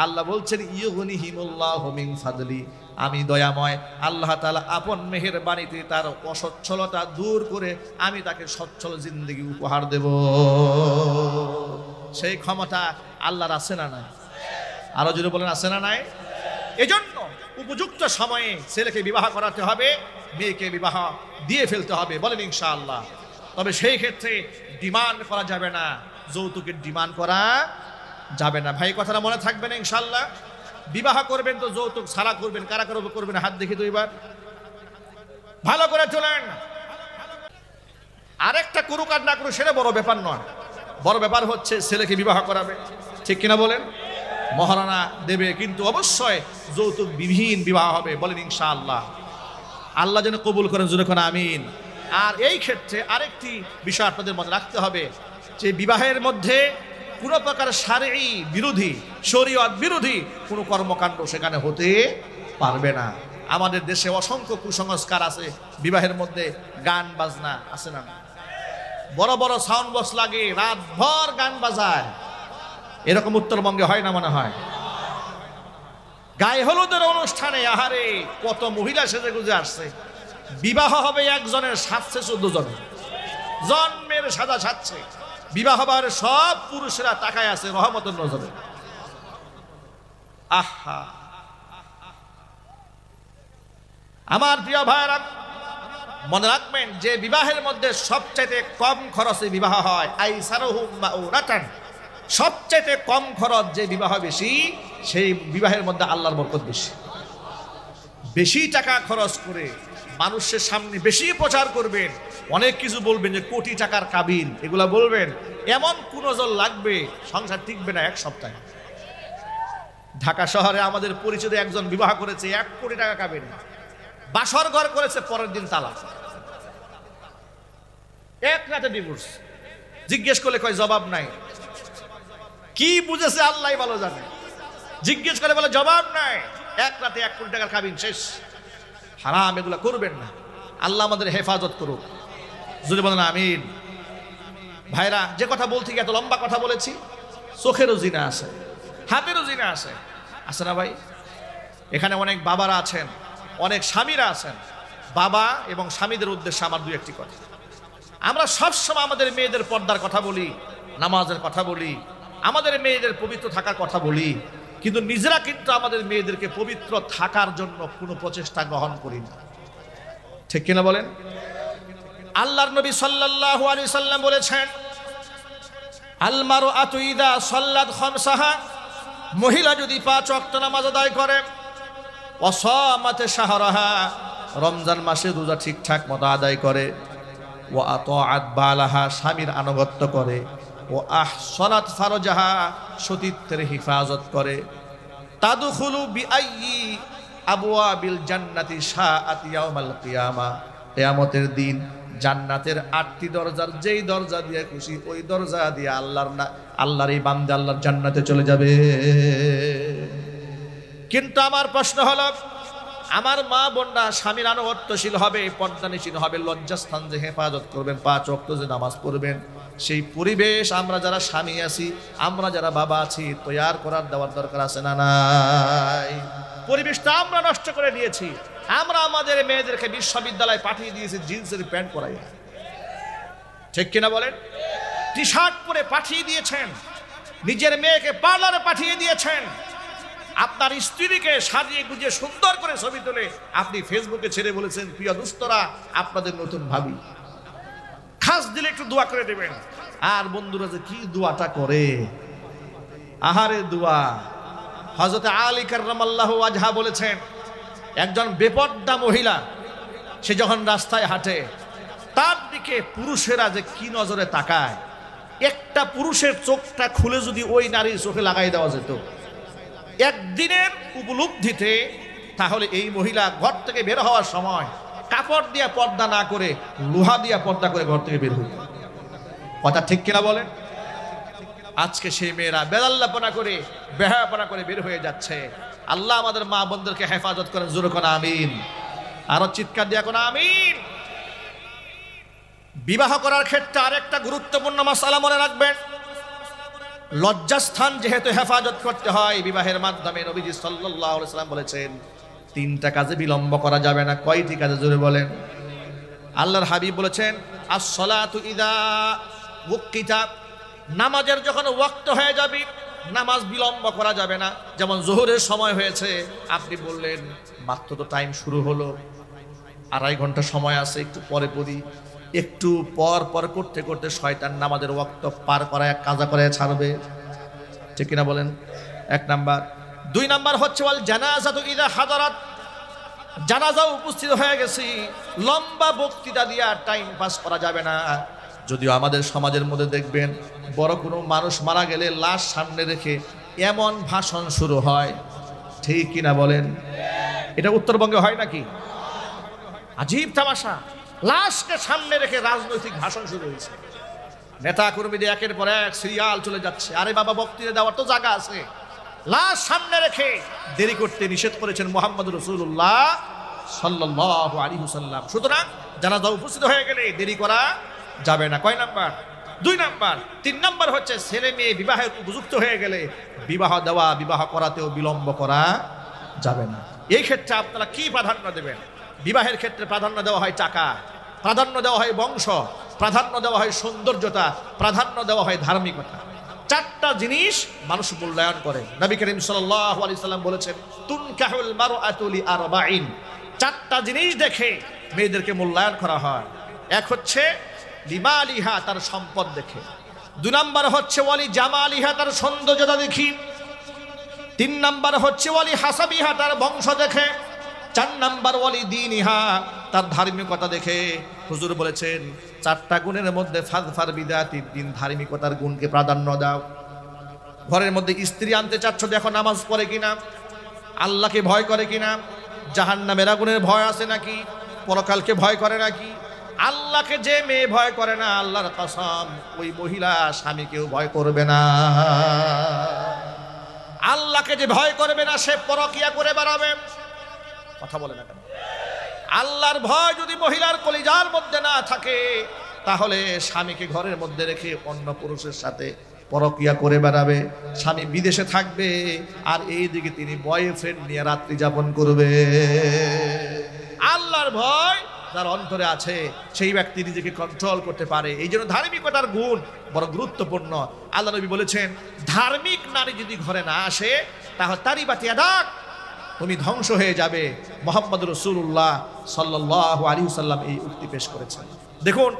আল্লাহ বলছেন, ইউগনিহিমুল্লাহু মিন ফাদলি, আমি দয়াময় আল্লাহ তাআলা আপন মেহেরবানিতে তার অসচ্ছলতা দূর করে আমি তাকে সচ্ছল জিন্দেগি উপহার দেব। সেই ক্ষমতা আল্লাহর আছে না নাই? আরো যদি বলেন আছে না নাই? এজন্য উপযুক্ত সময়ে ছেলেকে বিবাহ করাতে হবে, মেয়েকে বিবাহ দিয়ে ফেলতে হবে, বলেন ইনশাআল্লাহ। তবে সেই ক্ষেত্রে ডিমান্ড করা যাবে না, যৌতুকের ডিমান্ড করা যাবে না। ভাই কথাটা মনে থাকবে না ইনশাআল্লাহ। বিবাহ করবেন তো যৌতুক ছাড়া করবেন। কারা করবেন হাত দেখি তো এবার, ভালো করে চলেন। আরেকটা করুক আর না করুক সেটা বড় ব্যাপার নয়, বড় ব্যাপার হচ্ছে ছেলেকে বিবাহ করাবে, ঠিক কিনা বলেন? মহারণা দেবে, কিন্তু অবশ্যই যৌতুক বিহীন বিবাহ হবে, বলেন ইনশাআল্লাহ। আল্লাহ যেন কবুল করেন, জোরে কোন আমিন। আর এই ক্ষেত্রে আরেকটি বিষয় আপনাদের মনে রাখতে হবে, যে বিবাহের মধ্যে কোনো প্রকার শারঈ বিরোধী, শরীয়ত বিরোধী কোনো কর্মকাণ্ড সেখানে হতে পারবে না। আমাদের দেশে অসংখ্য কুসংস্কার আছে, বিবাহের মধ্যে গান বাজনা আছে না? বড় বড় সাউন্ড বক্স লাগে, রাতভর গান বাজায়, এরকম উত্তরবঙ্গে হয় না মনে হয়? গায়ে হলুদের অনুষ্ঠানে আহারে কত মহিলা সেজে গুজে আসছে। বিবাহ হবে একজনের, সাজছে 14 জন, জন্মের সাজা সাজছে। বিবাহ হবার সব পুরুষরা তাকায় আছে রহমতের নজরে। আহা, আমার প্রিয় ভাইরা মনে রাখবেন, যে বিবাহের মধ্যে সবচাইতে কম খরচে বিবাহ হয়, আইসারুহুম মাউরাতান, সবচাইতে কম খরচ যে বিবাহ বেশি, সেই বিবাহের মধ্যে আল্লাহর বরকত বেশি। বেশি টাকা খরচ করে মানুষের সামনে বেশি প্রচার করবেন, অনেক কিছু বলবেন, যে কোটি টাকার কাবিন, এগুলা বলবেন, এমন কোন জল লাগবে, সংসার টিকবে না 1 সপ্তাহে। ঢাকা শহরে আমাদের পরিচিত একজন বিবাহ করেছে 1 কোটি টাকা কাবিন, বাসর ঘর করেছে, পরের দিন তালাক, 1 রাতে ডিভোর্স। জিজ্ঞেস করলে কয় জবাব নাই। কি বুঝেছে আল্লাহ ভালো জানে। জিজ্ঞেস করে বলে জবাব নাই, 1 রাতে 1 কোটি টাকার কাবিন শেষ। হারাম, এগুলা করবেন না। আল্লাহ আমাদের হেফাজত করুক, যদি বলেন আমিন। ভাইরা, যে কথা বলতে গিয়ে এত লম্বা কথা বলেছি, চোখেরও জিনা আছে, হাতেরও জিনা আছে, আছে না ভাই? এখানে অনেক বাবারা আছেন, অনেক স্বামীরা আছেন। বাবা এবং স্বামীদের উদ্দেশ্যে আমার 2-1টি কথা। আমরা সবসময় আমাদের মেয়েদের পর্দার কথা বলি, নামাজের কথা বলি, আমাদের মেয়েদের পবিত্র থাকার কথা বলি, কিন্তু নিজেরা কিন্তু আমাদের মেয়েদেরকে পবিত্র থাকার জন্য কোনো প্রচেষ্টা গ্রহণ করি না, ঠিক কিনা বলেন? আল্লাহর নবী সাল্লাল্লাহু আলাইহি সাল্লাম বলেছেন, আল মারআতু ইযা সাল্লাত খামসাহা, মহিলা যদি 5 ওয়াক্ত নামাজ আদায় করে, ওয়া সামাত শাহরাহা, রমজান মাসে রোজা ঠিকঠাক মতো আদায় করে, ওয়া আতাআত বালাহা, স্বামীর আনুগত্য করে, ও আহসানাত ফারজাহা, সতীত্বের হেফাজত করে, তাদখুলু বিআইয়ি আবওয়াবিল জান্নাতি শাআত ইয়াউমাল কিয়ামা, কিয়ামতের দিন জান্নাতের 8টি দরজার যেই দরজা দিয়ে খুশি ওই দরজা দিয়ে আল্লাহর এই বান্দা আল্লাহর জান্নাতে চলে যাবে। কিন্তু আমার প্রশ্ন হলো, আমার মা বোনরা স্বামীর আনুগত্যশীল হবে, পর্দানিশীল হবে, লজ্জাস্থান যে হেফাজত করবেন, 5 ওয়াক্ত যে নামাজ পড়বেন, সেই পরিবেশ আমরা যারা স্বামী আছি, আমরা যারা বাবা আছি, তৈয়ার করার দেওয়ার দরকার আছে না নাই? পরিবেশটা আমরা নষ্ট করে দিয়েছি। আমরা আমাদের মেয়েদেরকে বিশ্ববিদ্যালয়ে পাঠিয়ে দিয়েছি জিন্সের প্যান্ট পরাই, ঠিক কিনা বলেন? টি শার্ট পরে পাঠিয়ে দিয়েছেন, নিজের মেয়েকে পার্লারে পাঠিয়ে দিয়েছেন, আপনার স্ত্রীকে সাজিয়ে গুজিয়ে সুন্দর করে ছবি তুলে আপনি ফেসবুকে ছেড়ে বলেছেন, প্রিয় দুস্তরা আপনাদের নতুন ভাবি, খাস দিলে একটু দোয়া করে দেবেন। আর বন্ধুরা যে কি দোয়াটা করে, আহারে দোয়া! হযরত আলী কাররামাল্লাহু ওয়াজহা বলেছেন, একজন বেপর্দা মহিলা সে যখন রাস্তায় হাঁটে, তার দিকে পুরুষেরা যে কি নজরে তাকায়, একটা পুরুষের চোখটা খুলে যদি ওই নারীর চোখে লাগাই দেওয়া যেত একদিনের উপলব্ধিতে, তাহলে এই মহিলা ঘর থেকে বের হওয়ার সময় কাপড় দিয়া পর্দা না করে লোহা দিয়া পর্দা করে ঘর থেকে বের হইত। কথা ঠিক কিনা বলেন? আজকে সেই মেয়েরা বেদাল্লাপনা করে বেহায়াপনা করে বের হয়ে যাচ্ছে। আল্লাহ আমাদের মা বোনদেরকে হেফাজত করেন, জোরে কোন আমিন, আরো চিৎকার দিয়া কোন আমিন। বিবাহ করার ক্ষেত্রে আরেকটা গুরুত্বপূর্ণ মাসআলা মনে রাখবেন, লজ্জাস্থান যেহেতু হেফাজত করতে হয়, বিবাহের মাধ্যমে নবীজি সাল্লাল্লাহু আলাইহি ওয়াসাল্লাম বলেছেন 3টা কাজে বিলম্ব করা যাবে না। কয়টি কাজে জোরে বলেন? আল্লাহর হাবিব বলেছেন, আস-সালাতু ইযা ওয়াক্কিতা, নামাজের যখন ওয়াক্ত হয়ে যাবে নামাজ বিলম্ব করা যাবে না। যেমন যোহরের সময় হয়েছে, আপনি বললেন মাত্র তো টাইম শুরু হলো, 2.5 ঘন্টা সময় আছে, একটু পরে পড়ি, একটু পর পর করতে করতে শয়তান নামাজের ওয়াক্ত পার করায় কাজা করে ছাড়বে, ঠিক কিনা বলেন? 1 নাম্বার। 2 নাম্বার হচ্ছে ওয়াল জানাজাতু ইযা হাদারাত, জানাজা উপস্থিত হয়ে গেছে, লম্বা বক্তৃতা দিয়া টাইম পাস করা যাবে না। যদিও আমাদের সমাজের মধ্যে দেখবেন বড় কোনো মানুষ মারা গেলে লাশ সামনে রেখে এমন ভাষণ শুরু হয়, ঠিক কিনা বলেন? এটা উত্তরবঙ্গে হয় নাকি? আজীব তামাশা, লাশকে সামনে রেখে রাজনৈতিক ভাষণ শুরু হয়েছে, নেতা কর্মীদের একের পর এক সিরিয়াল চলে যাচ্ছে। আরে বাবা, বক্তৃতা দেওয়ার তো জায়গা আছে। লাশ সামনে রেখে দেরি করতে নিষেধ করেছেন মুহাম্মদ রাসূলুল্লাহ সাল্লাল্লাহু আলাইহি ওয়াসাল্লাম। সুতরাং জানাজা উপস্থিত হয়ে গেলে দেরি করা যাবে না। কয় নাম্বার? 2 নাম্বার। 3 নাম্বার হচ্ছে ছেলে মেয়ে বিবাহের উপযুক্ত হয়ে গেলে বিবাহ দেওয়া, বিবাহ করাতেও বিলম্ব করা যাবে না। এই ক্ষেত্রে আপনারা কি প্রাধান্য দেবেন? বিবাহের ক্ষেত্রে প্রাধান্য দেওয়া হয় টাকা, প্রাধান্য দেওয়া হয় বংশ, প্রাধান্য দেওয়া হয় সৌন্দর্যতা, প্রাধান্য দেওয়া হয় ধার্মিকতা। 4টা জিনিস মানুষ মূল্যায়ন করে। নবী করিম সাল্লাল্লাহু আলাইহি সাল্লাম বলেছেন, তুনকাহুল মারআতু লিআরবাঈন, 4টা জিনিস দেখে মেয়েদেরকে মূল্যায়ন করা হয়। এক হচ্ছে লিমালিহা, তার সম্পদ দেখে। 2 নাম্বার হচ্ছে ওয়ালি জামালিহা, তার সৌন্দর্যতা দেখি। 3 নাম্বার হচ্ছে ওয়ালি হাসাবিহা, তার বংশ দেখে। 4 নাম্বার ওয়ালি দীনিহা, তার ধার্মিকতা দেখে। হুজুর বলেছেন 4টা গুণের মধ্যে ফাযফার বিদাতিদ দিন, ধার্মিকতার গুণকে প্রাধান্য দাও। ঘরের মধ্যে স্ত্রী আনতে চাচ্ছ, দেখো নামাজ পড়ে কিনা, আল্লাহকে ভয় করে কিনা, জাহান্নামের আগুনের ভয় আছে নাকি, পরকালকে ভয় করে নাকি। আল্লাহকে যে মেয়ে ভয় করে না, আল্লাহর কসম ওই মহিলা স্বামীকেও ভয় করবে না। আল্লাহকে যে ভয় করবে না, সে পরকিয়া করে বেড়াবে। কথা বলে না কেন? আল্লাহর ভয় যদি মহিলার কলিজার মধ্যে না থাকে, তাহলে স্বামীকে ঘরের মধ্যে রেখে অন্য পুরুষের সাথে পরকিয়া করে বেড়াবে। স্বামী বিদেশে থাকবে আর এইদিকে তিনি বয়ফ্রেন্ড নিয়ে রাত্রি যাপন করবে। আল্লাহর ভয় যার অন্তরে আছে, সেই ব্যক্তি নিজেকে কন্ট্রোল করতে পারে। এই জন্য ধার্মিকতার গুণ বড় গুরুত্বপূর্ণ। আল্লাহ নবী বলেছেন, ধার্মিক নারী যদি ঘরে না আসে, তাহলে তারই বাতিয়া ডাক, তুমি ধ্বংস হয়ে যাবে। মুহাম্মদ রাসূলুল্লাহ সাল্লাল্লাহু আলাইহি ওয়াসাল্লাম এই উক্তি পেশ করেছেন। দেখুন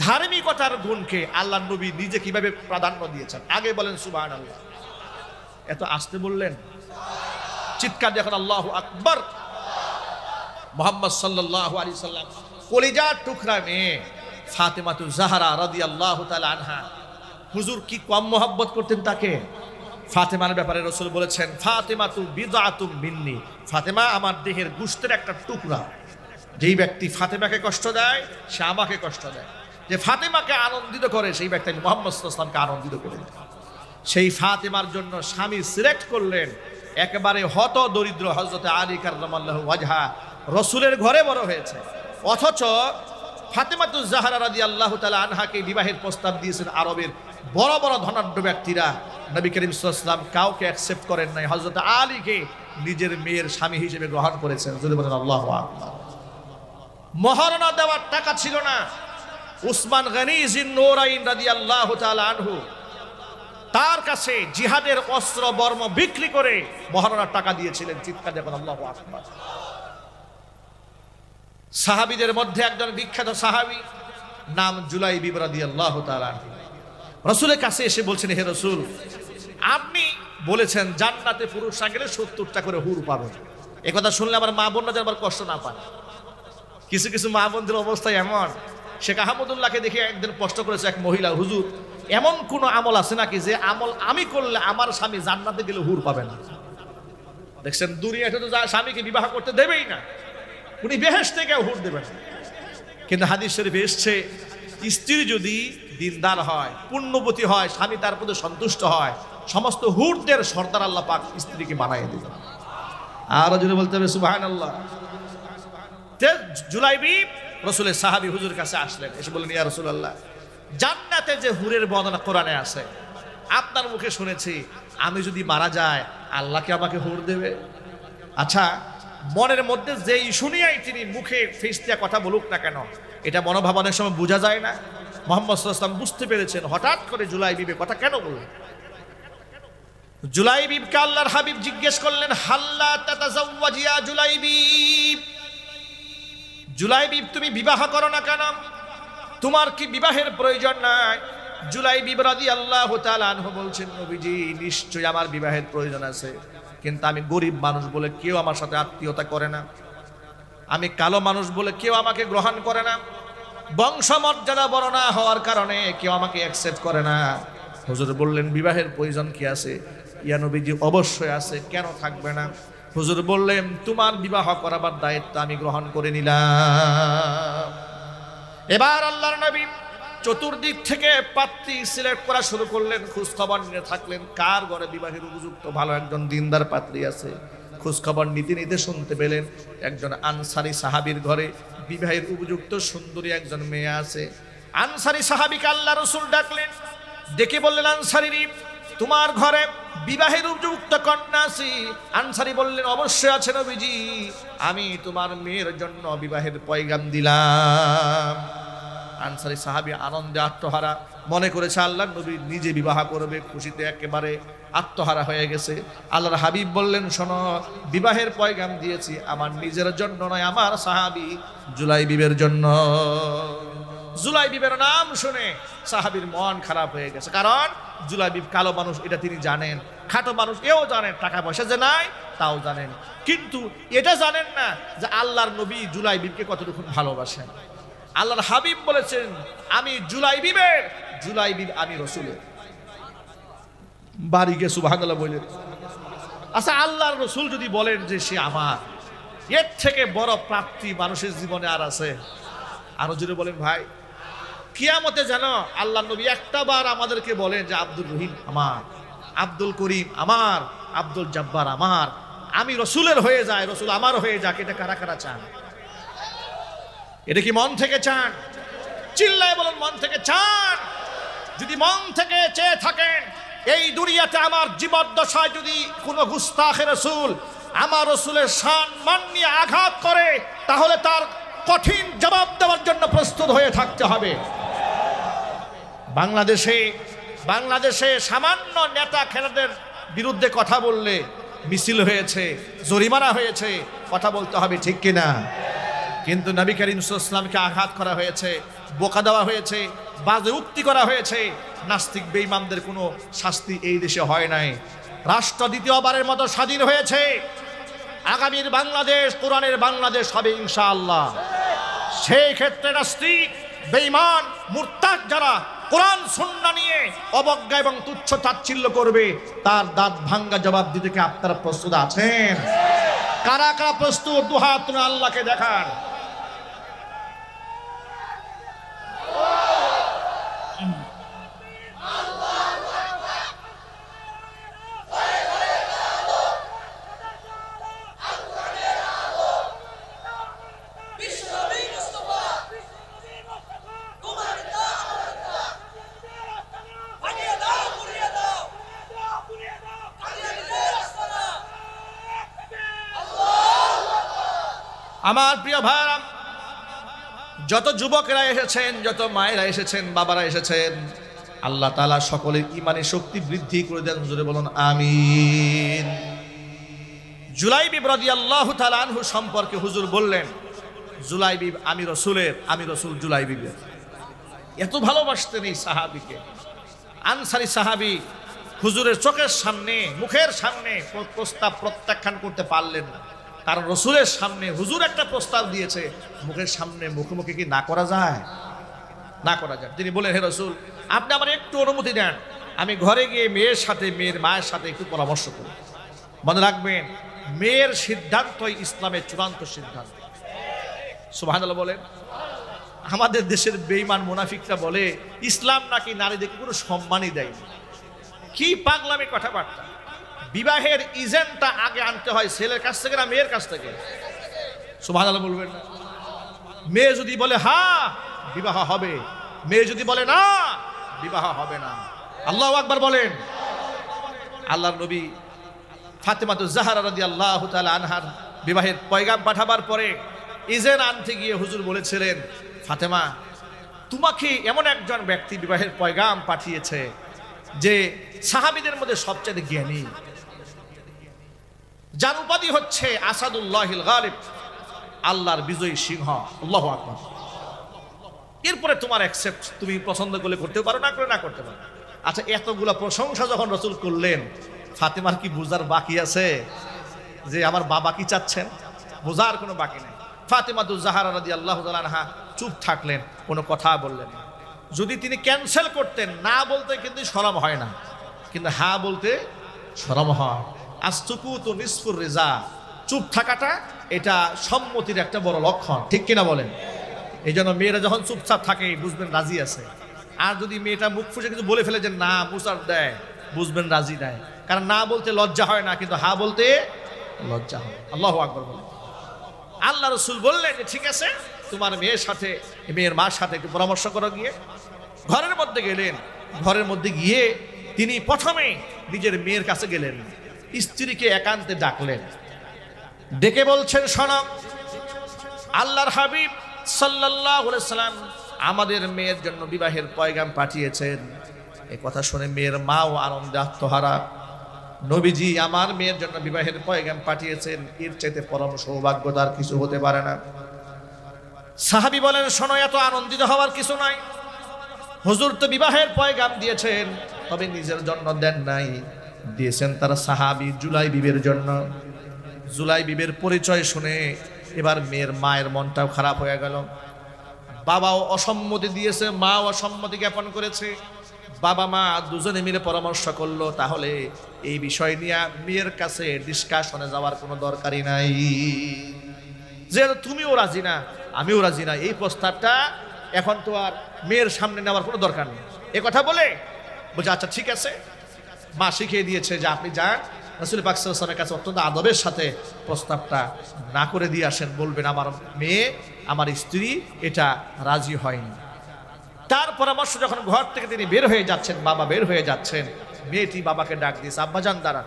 ধার্মিকতার গুণকে আল্লাহ নবী নিজে কিভাবে প্রাধান্য দিয়েছেন। আগে বলেন সুবহানাল্লাহ। এত আসতে বললেন, চিৎকার দেখুন, আল্লাহু আকবার। মুহাম্মদ সাল্লাল্লাহু আলাইহি ওয়াসাল্লাম কলিজার টুকরা মেয়ে ফাতেমাতুজ জাহরা রাদিয়াল্লাহু তাআলা আনহা, হুজুর কি কম মহব্বত করতেন তাকে? ফাতেমার ব্যাপারে রাসূল বলেছেন, ফাতেমা তু বিদআতুম মিন্নি, ফাতেমা আমার দেহের গোশতের একটা টুকরা। যেই ব্যক্তি ফাতেমাকে কষ্ট দেয় সে আমাকে কষ্ট দেয়, যে ফাতেমাকে আনন্দিত করে সেই ব্যক্তি আমি মুহাম্মদ সাল্লাল্লাহু আলাইহি ওয়াসাল্লামকে আনন্দিত করে দিই। সেই ফাতেমার জন্য স্বামী সিলেক্ট করলেন একেবারে হত দরিদ্র হযরত আলী কাররামাল্লাহু ওয়াজহা, রাসূলের ঘরে বড় হয়েছে, অথচ ফাতেমাতুজ জাহরা রাদিয়াল্লাহু তাআলা আনহাকে বিবাহের প্রস্তাব দিয়েছেন আরবের বড় বড় ধনাঢ্য ব্যক্তিরা। নবী করিম সাল্লাল্লাহু আলাইহি ওয়াসাল্লাম কাউকে অ্যাকসেপ্ট করেন নাই, হযরত আলীকে নিজের মেয়ের স্বামী হিসেবে গ্রহণ করেছেন। যদি বলেন আল্লাহু আকবার। মহারণা দেওয়ার টাকা ছিল না। উসমান গনি জিন্নুরাইন রাদিয়াল্লাহু তাআলা আনহু তার কাছে জিহাদের অস্ত্র বর্ম বিক্রি করে মহারণার টাকা দিয়েছিলেন। চিৎকার দেখুন আল্লাহু আকবার। সাহাবীদের মধ্যে একজন বিখ্যাত সাহাবী নাম জুলাইবিব রাদিয়াল্লাহু তাআলা আনহু রাসূলের কাছে এসে বলছেন, হে রাসূল, আপনি বলেছেন জান্নাতে পুরুষরা গেলে 70টা করে হুর পাবেন। এই কথা শুনলে আমার মা বোনরা যেন আবার কষ্ট না পায়। কিছু কিছু মা বোনদের অবস্থা এমন, শেখ আহমদুল্লাহকে দেখে একদিন প্রশ্ন করেছে এক মহিলা, হুজুর এমন কোন আমল আছে নাকি যে আমল আমি করলে আমার স্বামী জান্নাতে গেলে হুর পাবে না? দেখছেন দুনিয়াতে তো স্বামীকে বিবাহ করতে দেবেই না, উনি বেহেশতে গিয়ে হুর দেবেন। কিন্তু হাদিস শরীফে এসছে, স্ত্রী যদি দিনদার হয়, পুণ্যবতী হয়, স্বামী তার প্রতি সন্তুষ্ট হয়, সমস্ত হুরদের সর্দার আল্লাহ পাক স্ত্রীকে বানিয়ে দেবেন। আরো যদি বলতে হবে সুবহানাল্লাহ। জুলাইবিব রাসূলের সাহাবী হুজুর কাছে আসলেন, এসে বললেন, ইয়া রাসূলুল্লাহ, জান্নাতে যে হুরের বর্ণনা কোরআনে আছে, আপনার মুখে শুনেছি, আমি যদি মারা যাই আল্লাহ কি আমাকে হুর দেবে? আচ্ছা, মনের মধ্যে যেই শুনিয়াই তিনি মুখে ফেস দিয়া কথা বলুক না কেন, এটা মনোভাব অনেক সময় বোঝা যায় না। মুহাম্মদ সাল্লাল্লাহু আলাইহি ওয়াসাল্লাম বুঝতে পেরেছেন হঠাৎ করে জুলাইবিবে কথা কেন বললেন। জুলাইবিবকে আল্লাহর হাবিব জিজ্ঞেস করলেন, হাল্লা তাতাজাওয়াজি ইয়া জুলাইবিব, জুলাইবিব তুমি বিবাহ করো না কেন? তোমার কি বিবাহের প্রয়োজন নাই? জুলাইবিব রাদিয়াল্লাহু তাআলা আনহু বলছেন, নবীজি নিশ্চয়ই আমার বিবাহের প্রয়োজন আছে, কিন্তু আমি গরিব মানুষ বলে কেউ আমার সাথে আত্মীয়তা করে না, আমি কালো মানুষ বলে কেউ আমাকে গ্রহণ করে না, বংশমর্যাদা বড় না হওয়ার কারণে কেউ আমাকে অ্যাকসেপ্ট করে না। হুজুর বললেন, বিবাহের প্রয়োজন কি আছে? ইয়া নবীজি অবশ্যই আছে, কেন থাকবে না? হুজুর বললেন, তোমার বিবাহ করাবার দায়িত্ব আমি গ্রহণ করে নিলাম। এবার আল্লাহর নবী চতুর্দিক থেকে পাত্রী সিলেক্ট করা শুরু করলেন, খোঁজ খবর নিয়ে থাকলেন কার ঘরে বিবাহের উপযুক্ত ভালো একজন দিনদার পাত্রী আছে। খোঁজ খবর নিতে নিতে শুনতে পেলেন একজন আনসারী সাহাবীর ঘরে বিবাহের উপযুক্ত সুন্দরী একজন মেয়ে আছে। আনসারী সাহাবীকে আল্লাহ রাসূল ডাকলেন, ডেকে বললেন, আনসারী, তোমার ঘরে বিবাহের উপযুক্ত কন্যা আছে? আনসারী বললেন, অবশ্যই আছে নবীজি, আমি তোমার মেয়ের জন্য বিবাহের পয়গাম দিলাম। আনসারী সাহাবী আনন্দে আত্মহারা, মনে করেছে আল্লাহর নবী নিজে বিবাহ করবে, খুশিতে একেবারে আত্মহারা হয়ে গেছে। আল্লাহর হাবিব বললেন, শোনো, বিবাহের পয়গাম দিয়েছি আমার নিজের জন্য নয়, আমার সাহাবী জুলাইবিবের জন্য। জুলাইবিবের নাম শুনে সাহাবীর মন খারাপ হয়ে গেছে, কারণ জুলাইবিব কালো মানুষ এটা তিনি জানেন, খাটো মানুষ এও জানেন, টাকা পয়সা যে নাই তাও জানেন, কিন্তু এটা জানেন না যে আল্লাহর নবী জুলাইবিবকে কতটুকু ভালোবাসেন। আল্লাহর হাবিব বলেছেন, আমি জুলাইবিবের, জুলাইবিব আমি রাসূলের। বাড়িকে সুবহানাল্লাহ বলেন। আচ্ছা, আল্লাহর রাসূল যদি বলেন যে সে আমার, এর থেকে বড় প্রাপ্তি মানুষের জীবনে আর আছে? আরো জোরে বলেন ভাই। কিয়ামতে যেন আল্লাহর নবী একটা বার আমাদেরকে বলেন যে আব্দুর রহিম আমার, আব্দুল করিম আমার, আব্দুল জব্বার আমার, আমি রাসূলের হয়ে যায়, রাসূল আমার হয়ে যাক। এটা কারা কারা চান? এটা কি মন থেকে চান? চিল্লায় বলেন, মন থেকে চান? যদি মন থেকে চেয়ে থাকেন, এই দুনিয়াতে আমার জীবদ্দশায় যদি কোনো গুস্তাখে রাসূল আমার রাসূলের শান মান নিয়ে আঘাত করে, তাহলে তার কঠিন জবাব দেওয়ার জন্য প্রস্তুত হয়ে থাকতে হবে। বাংলাদেশে সামান্য নেতা খেলাদের বিরুদ্ধে কথা বললে মিছিল হয়েছে, জরিমানা হয়েছে, কথা বলতে হবে, ঠিক কিনা? কিন্তু নবী করিম সাল্লাল্লাহু আলাইহি ওয়াসাল্লামকে আঘাত করা হয়েছে, বোকা দেওয়া হয়েছে, বাজে উক্তি করা হয়েছে, নাস্তিক বেঈমানদের কোনো শাস্তি এই দেশে হয় নাই। রাষ্ট্র দ্বিতীয়বারের মতো স্বাধীন হয়েছে। আগামীর বাংলাদেশ কোরআনের বাংলাদেশ হবে ইনশাআল্লাহ। সেই ক্ষেত্রে নাস্তিক বেঈমান মুরতাদ যারা কোরআন সুন্নাহ নিয়ে অবজ্ঞা এবং তুচ্ছ তাচ্ছিল্য করবে, তার দাঁত ভাঙ্গা জবাব দিতে কি আপনারা প্রস্তুত আছেন? কারা কারা প্রস্তুত? দুহাত তুলে আল্লাহকে দেখান। আমার প্রিয় ভাইরা, যত যুবকেরা এসেছেন, যত মায়েরা এসেছেন, বাবারা এসেছেন, আল্লাহ তাআলা সকলের ঈমানে শক্তি বৃদ্ধি করে দেন। হুজুরে বলুন আমিন। জুলাইবিব রাদিয়াল্লাহু তাআলা আনহু সম্পর্কে হুজুর বললেন, জুলাইবিব আমি রাসূল জুলাইবিবের এত ভালোবাসতেন এই সাহাবীকে। আনসারী সাহাবী হুজুরের চোখের সামনে, মুখের সামনে প্রস্তাব প্রত্যাখ্যান করতে পারলেন না, কারণ রসুলের সামনে হুজুর একটা প্রস্তাব দিয়েছে, মুখের সামনে মুখোমুখি কি না করা যায়? না করা যায়। তিনি বলেন, হে রসুল, আপনি আমার একটু অনুমতি দেন, আমি ঘরে গিয়ে মেয়ের সাথে, মেয়ের মায়ের সাথে একটু পরামর্শ করি। মনে রাখবেন, মেয়ের সিদ্ধান্তই ইসলামের চূড়ান্ত সিদ্ধান্ত। সুবহানাল্লাহ বলেন। আমাদের দেশের বেঈমান মুনাফিকরা বলে ইসলাম নাকি নারীদেরকে কোনো সম্মানই দেয়নি। কি পাগলামি কথাবার্তা! বিবাহের ইজেন্টটা আগে আনতে হয় ছেলের কাছ থেকে না মেয়ের কাছ থেকে? সুবহানাল্লাহ বলবেন না? মেয়ে যদি বলে হ্যাঁ, বিবাহ হবে। মেয়ে যদি বলে না, বিবাহ হবে না। আল্লাহু আকবার বলেন। আল্লাহর নবী ফাতেমাতুজ জাহরা রাদিয়াল্লাহু তাআলা আনহার বিবাহের পয়গাম পাঠাবার পরে ইজেন আনতে গিয়ে হুজুর বলেছিলেন, ফাতেমা, তোমাকে এমন একজন ব্যক্তি বিবাহের পয়গাম পাঠিয়েছে যে সাহাবীদের মধ্যে সবচেয়ে জ্ঞানী, যার উপাধি হচ্ছে আসাদুল্লাহিল গালিব, আল্লাহর বিজয়ী সিংহ। আল্লাহু আকবার। এরপরে তোমার অ্যাকসেপ্ট, তুমি পছন্দ করলে করতে পারো, না করে না করতে পারো। আচ্ছা, এতগুলা প্রশংসা যখন রাসূল করলেন, ফাতেমার কি বুঝার বাকি আছে যে আমার বাবা কি চাচ্ছেন? বোঝার কোনো বাকি নেই। ফাতেমাতুজ জাহরা রাদিয়াল্লাহু তাআলা আনহা চুপ থাকলেন, কোনো কথা বললেন না। যদি তিনি ক্যান্সেল করতেন, না বলতে কিন্তু শরম হয় না, কিন্তু হ্যাঁ বলতে শরম হয়। আস-সুকুতু নিসফুর রিজা, চুপ থাকাটা এটা সম্মতির একটা বড় লক্ষণ, ঠিক কিনা বলেন? এই জন্য মেয়েরা যখন চুপচাপ থাকে বুঝবেন রাজি আছে, আর যদি মেয়েটা মুখ ফুসে কিছু বলে ফেলে যে না মুসার দেয়, বুঝবেন রাজি নাই, কারণ না বলতে লজ্জা হয় না, কিন্তু হ্যাঁ বলতে লজ্জা হয়। আল্লাহু আকবার বলেন। আল্লাহ রাসূল বললেন যে ঠিক আছে, তোমার মেয়ের সাথে, মেয়ের মার সাথে একটু পরামর্শ করো। গিয়ে ঘরের মধ্যে গেলেন। ঘরের মধ্যে গিয়ে তিনি প্রথমে নিজের মেয়ের কাছে গেলেন, স্ত্রীকে একান্তে ডাকলেন, ডেকে বলছেন, শোনো, আল্লাহর হাবিব সাল্লাল্লাহু আলাইহি সাল্লাম আমাদের মেয়ের জন্য বিবাহের পয়গাম পাঠিয়েছেন। এই কথা শুনে মেয়ের মাও আনন্দে আত্মহারা। নবীজি আমার মেয়ের জন্য বিবাহের পয়গাম পাঠিয়েছেন, এর চাইতে পরম সৌভাগ্যতার কিছু হতে পারে না। সাহাবী বলেন, শোনো, এত আনন্দিত হওয়ার কিছু নাই। হুজুর তো বিবাহের পয়গাম দিয়েছেন, তবে নিজের জন্য দেন নাই, দিয়েছেন তার সাহাবী জুলাইবিবের জন্য। জুলাইবিবের পরিচয় শুনে এবার মেয়ের মায়ের মনটাও খারাপ হয়ে গেল। বাবাও অসম্মতি দিয়েছে, মাও অসম্মতি জ্ঞাপন করেছে। বাবা মা দুজনে মিলে পরামর্শ করলো, তাহলে এই বিষয় নিয়ে মেয়ের কাছে ডিসকাশনে যাওয়ার কোনো দরকারই নাই, যে তুমিও রাজি না আমিও রাজি না, এই প্রস্তাবটা এখন তো আর মেয়ের সামনে নেওয়ার কোনো দরকার নেই। এ কথা বলে বলছে আচ্ছা ঠিক আছে। মা শিখিয়ে দিয়েছে যে আপনি যান, রাসূল পাক সাল্লাল্লাহু আলাইহি ওয়াসাল্লামের কাছে অত্যন্ত আদবের সাথে প্রস্তাবটা না করে দিয়ে আসেন, বলবেন আমার মেয়ে, আমার স্ত্রী এটা রাজি হয়নি। তার পরামর্শ যখন ঘর থেকে তিনি বের হয়ে যাচ্ছেন, বাবা বের হয়ে যাচ্ছেন, মেয়েটি বাবাকে ডাক দিয়েছে, আব্বাজান দাঁড়ান,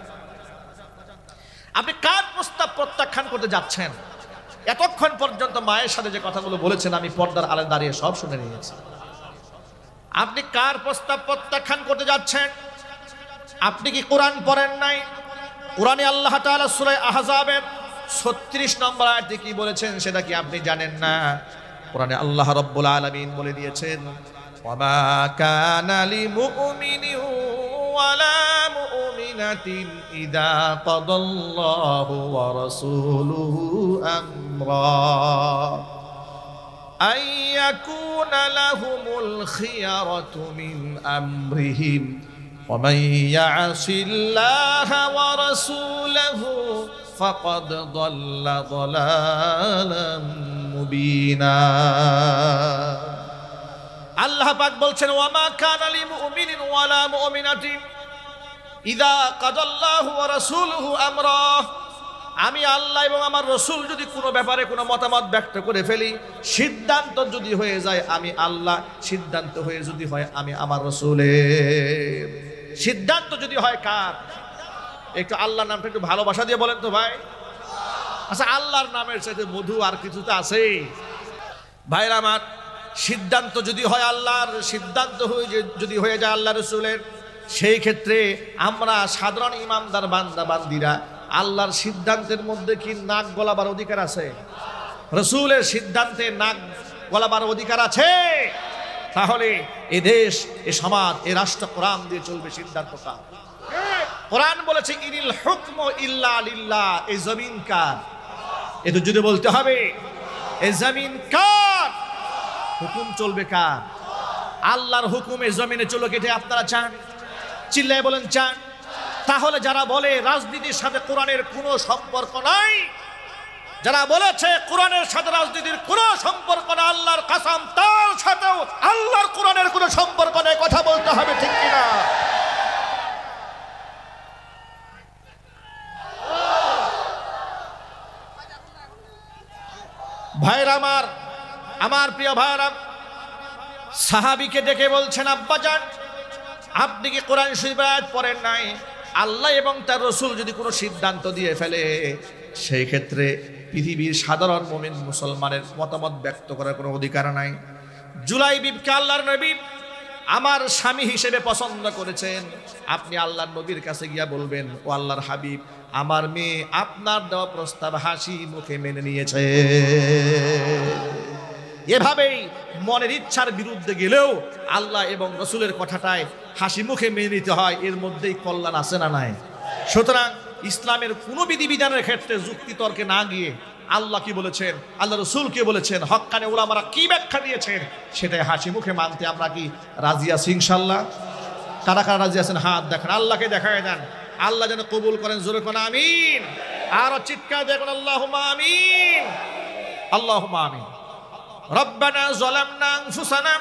আপনি কার প্রস্তাব প্রত্যাখ্যান করতে যাচ্ছেন? এতক্ষণ পর্যন্ত মায়ের সাথে যে কথাগুলো বলেছেন আমি পর্দার আড়ালে দাঁড়িয়ে সব শুনে নিয়েছি। আপনি কার প্রস্তাব প্রত্যাখ্যান করতে যাচ্ছেন? আপনি কি কোরআন পড়েন নাই? কোরআনে আল্লাহ তাআলা সূরা আহজাবের 36 নম্বর আয়াতে কি বলেছেন সেটা কি আপনি জানেন না? কোরআনে আল্লাহ রাব্বুল আলামিন বলে দিয়েছেন, ওয়ামা কানা লিমুমিনিন ওয়ালা মুমিনাতিন ইযা কাদাল্লাহু ওয়া রাসূলুহু আমরা। أن يكون لهم الخيرة من أمرهم ومن يعص الله ورسوله فقد ضل ضلالا মুবিনা। আল্লাহ পাক বলছেন ওয়ামা কানা লিমুমিনিন ওয়ালা মুমিনাতিন ইযা কাদাল্লাহু ওয়া রাসূলুহু আমরা, আমি আল্লাহ এবং আমার রসুল যদি কোনো ব্যাপারে কোনো মতামত ব্যক্ত করে ফেলি, সিদ্ধান্ত যদি হয়ে যায় আমি আল্লাহ, সিদ্ধান্ত হয়ে যদি হয় আমি আমার রসুলের, সিদ্ধান্ত যদি হয় কার? একটু আল্লাহর নামটা একটু ভালোবাসা দিয়ে বলেন তো ভাই। আচ্ছা, আল্লাহর নামের সাথে মধু আর কিছু তো আছে ভাইরা আমার। সিদ্ধান্ত যদি হয় আল্লাহর, সিদ্ধান্ত হয়ে যদি হয়ে যায় আল্লাহ রসুলের, সেই ক্ষেত্রে আমরা সাধারণ ইমানদার বান্দা বান্দিরা আল্লাহর সিদ্ধান্তের মধ্যে কি নাক গলাবার অধিকার আছে? রসুলের সিদ্ধান্তে নাক গলাবার অধিকার আছে? তাহলে এ দেশ, এ সমাজ, এ রাষ্ট্র কোরআন দিয়ে চলবে। সিদ্ধান্ত কার? কোরআন বলেছে ইনিল হুকমু ইল্লা লিল্লাহ। এই জমিন কার? এ তো যদি বলতে হবে এই জমিন কার, হুকুম চলবে কার? আল্লাহর হুকুমে জমিনে চলো, কেটে আপনারা চান? চিল্লায় বলেন চান? তাহলে যারা বলে রাজনীতির সাথে কোরআনের কোনো সম্পর্ক নাই, যারা বলেছে কোরআনের সাথে রাজনীতির কোনো সম্পর্ক না, আল্লাহর কসম তার সাথেও আল্লাহর কোরআনের কোনো সম্পর্ক নেই, কথা বলতে হবে ঠিক কিনা? ভাইরা আমার, আমার প্রিয় ভাইরা, সাহাবীকে ডেকে বলছেন আব্বাজান আপনি কি কোরআন শরীফ আয়াত পড়েন নাই? আল্লাহ এবং তার রসুল যদি কোনো সিদ্ধান্ত দিয়ে ফেলে, সেই ক্ষেত্রে পৃথিবীর সাধারণ মুমিন মুসলমানের মতামত ব্যক্ত করার কোনো অধিকার নাই। জুলাইবিবকে আল্লাহর নবী আমার স্বামী হিসেবে পছন্দ করেছেন, আপনি আল্লাহর নবীর কাছে গিয়া বলবেন ও আল্লাহর হাবিব, আমার মেয়ে আপনার দেওয়া প্রস্তাব হাসি মুখে মেনে নিয়েছে। এভাবেই মনের ইচ্ছার বিরুদ্ধে গেলেও আল্লাহ এবং রসুলের কথাটায় হাসি মুখে মেনে নিতে হয়, এর মধ্যেই কল্যাণ আছে না নাই? সুতরাং ইসলামের কোনো বিধিবিধানের ক্ষেত্রে যুক্তি তর্কে না গিয়ে আল্লাহ কি বলেছেন, আল্লাহ রসুল কি বলেছেন, হক্কানে উলামারা কি ব্যাখ্যা দিয়েছেন, সেটাই হাসি মুখে মানতে আমরা কি রাজি আছি ইনশাল্লাহ? কারা কারা রাজি আছেন হাত দেখান, আল্লাহকে দেখায় দেন। আল্লাহ যেন কবুল করেন, জোরে কোন আমিন। আর চিৎকার দেখুন আল্লাহুম্মা আমিন, আল্লাহুম্মা আমিন। রব্বানা যালামনা আনফুসানা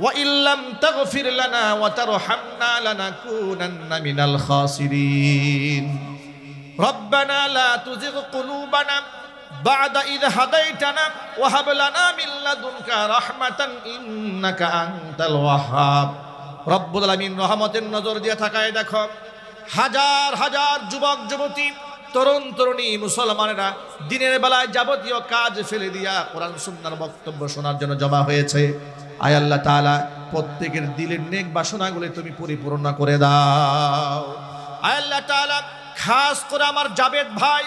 ওয়া ইল্লাম তাগফির লানা ওয়া তারহামনা লানাকুনান্না মিনাল খাসিরিন। রব্বানা লা তুজিগ কুলুবানা বা'দা ইয হাদাইতানা ওয়া হাব লানা মিন লাদুনকা রাহমাতান ইন্নাকা আনতাল ওয়াহ্হাব। রব্বুল আলামিন রহমতের নজর দিয়ে তাকায় দেখো, হাজার হাজার যুবক যুবতী, তরুণ তরুণী মুসলমানেরা দিনের বেলায় যাবতীয় কাজ ফেলে দিয়া কোরআন সুন্নাহর বক্তব্য শোনার জন্য জমা হয়েছে। আয় আল্লাহ তাআলা প্রত্যেকের দিলের নেক বাসনাগুলি তুমি পরিপূর্ণ করে দাও। আয় আল্লাহ তাআলা খাস করে আমার জাবেদ ভাই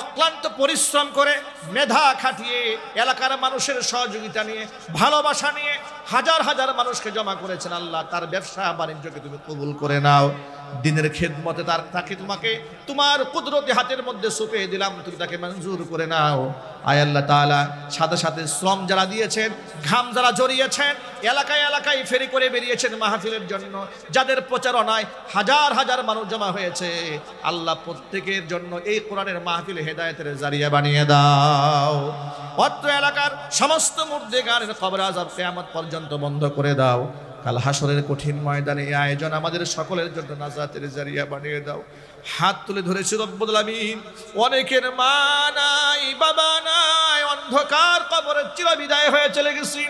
অক্লান্ত পরিশ্রম করে মেধা খাটিয়ে এলাকার মানুষের সহযোগিতা নিয়ে ভালোবাসা নিয়ে হাজার হাজার মানুষকে জমা করেছেন। আল্লাহ তার ব্যবসা বাণিজ্যকে তুমি কবুল করে নাও। দিনের খেদমতে তাকে তোমাকে তোমার কুদরতি হাতের মধ্যে সুপে দিলাম, তুমি তাকে মঞ্জুর করে নাও। আয় আল্লাহ তাআলা সাথে সাথে শ্রম যারা দিয়েছেন, ঘাম যারা জড়িয়েছেন, এলাকায় এলাকায় ফেরি করে বেরিয়েছেন মাহফিলের জন্য, যাদের প্রচারণায় হাজার হাজার মানুষ জমা হয়েছে, আল্লাহ প্রত্যেকের জন্য এই কোরআনের মাহফিল হেদায়েতের জারিয়া বানিয়ে দাও। অত্র এলাকার সমস্ত মুর্দেগানের কবর আযাব কিয়ামত পর্যন্ত বন্ধ করে দাও। কাল হাসরের কঠিন ময়দানে এই আয়োজন আমাদের সকলের জন্য নাজাতের জারিয়া বানিয়ে দাও। হাত তুলে ধরেছি রব্বুল আলামিন, অনেকের মা নাই, বাবা নাই, অন্ধকার কবরে চিরবিদায় হয়ে চলে গেছি।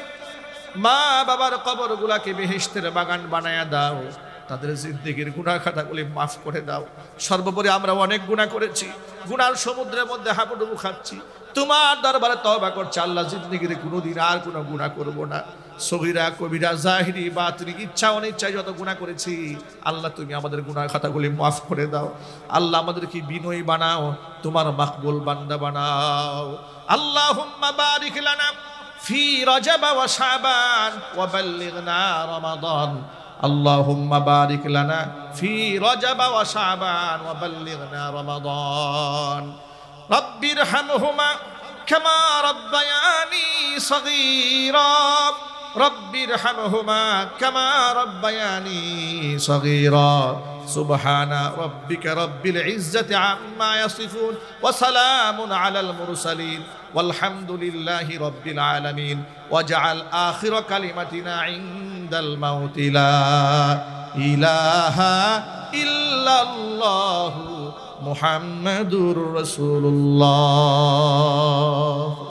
মা বাবার কবরগুলাকে বেহেশতের বাগান বানায়া দাও, তাদের জিন্দেগির গুনাহ খাতাগুলি মাফ করে দাও। সর্বোপরি আমরা অনেক গুনাহ করেছি, গুনার সমুদ্রের মধ্যে হাবুডুবু খাচ্ছি, তোমার দরবারে তওবা করছি। আল্লাহ জিন্দেগিতে কোনোদিন আর কোনো গুনাহ করব না। সগীরা কবিরা জাহিরি বাতিনি ইচ্ছা অনিচ্ছায় যত গুনাহ করেছি, আল্লাহ তুমি আমাদের গুনাহ খাতাগুলি মাফ করে দাও। আল্লাহ আমাদেরকে বিনয়ী বানাও, তোমার মাকবুল বান্দা বানাও। আল্লাহুম্মা বারিক লানা ফি রজব ওয়া শাবান ওয়া বাল্লিগনা রমাদান। আল্লাহুম্মা বারিক লানা ফি রজব ওয়া শাবান ওয়া বাল্লিগনা রমাদান। রব্বিরহামহুমা كما ربياني صغيرا رب ارحمهما كما ربياني صغيرا سبحان ربك رب العزة عما يصفون وسلام على المرسلين والحمد لله رب العالمين واجعل آخر كلمتنا عند الموت لا إله إلا الله محمد رسول الله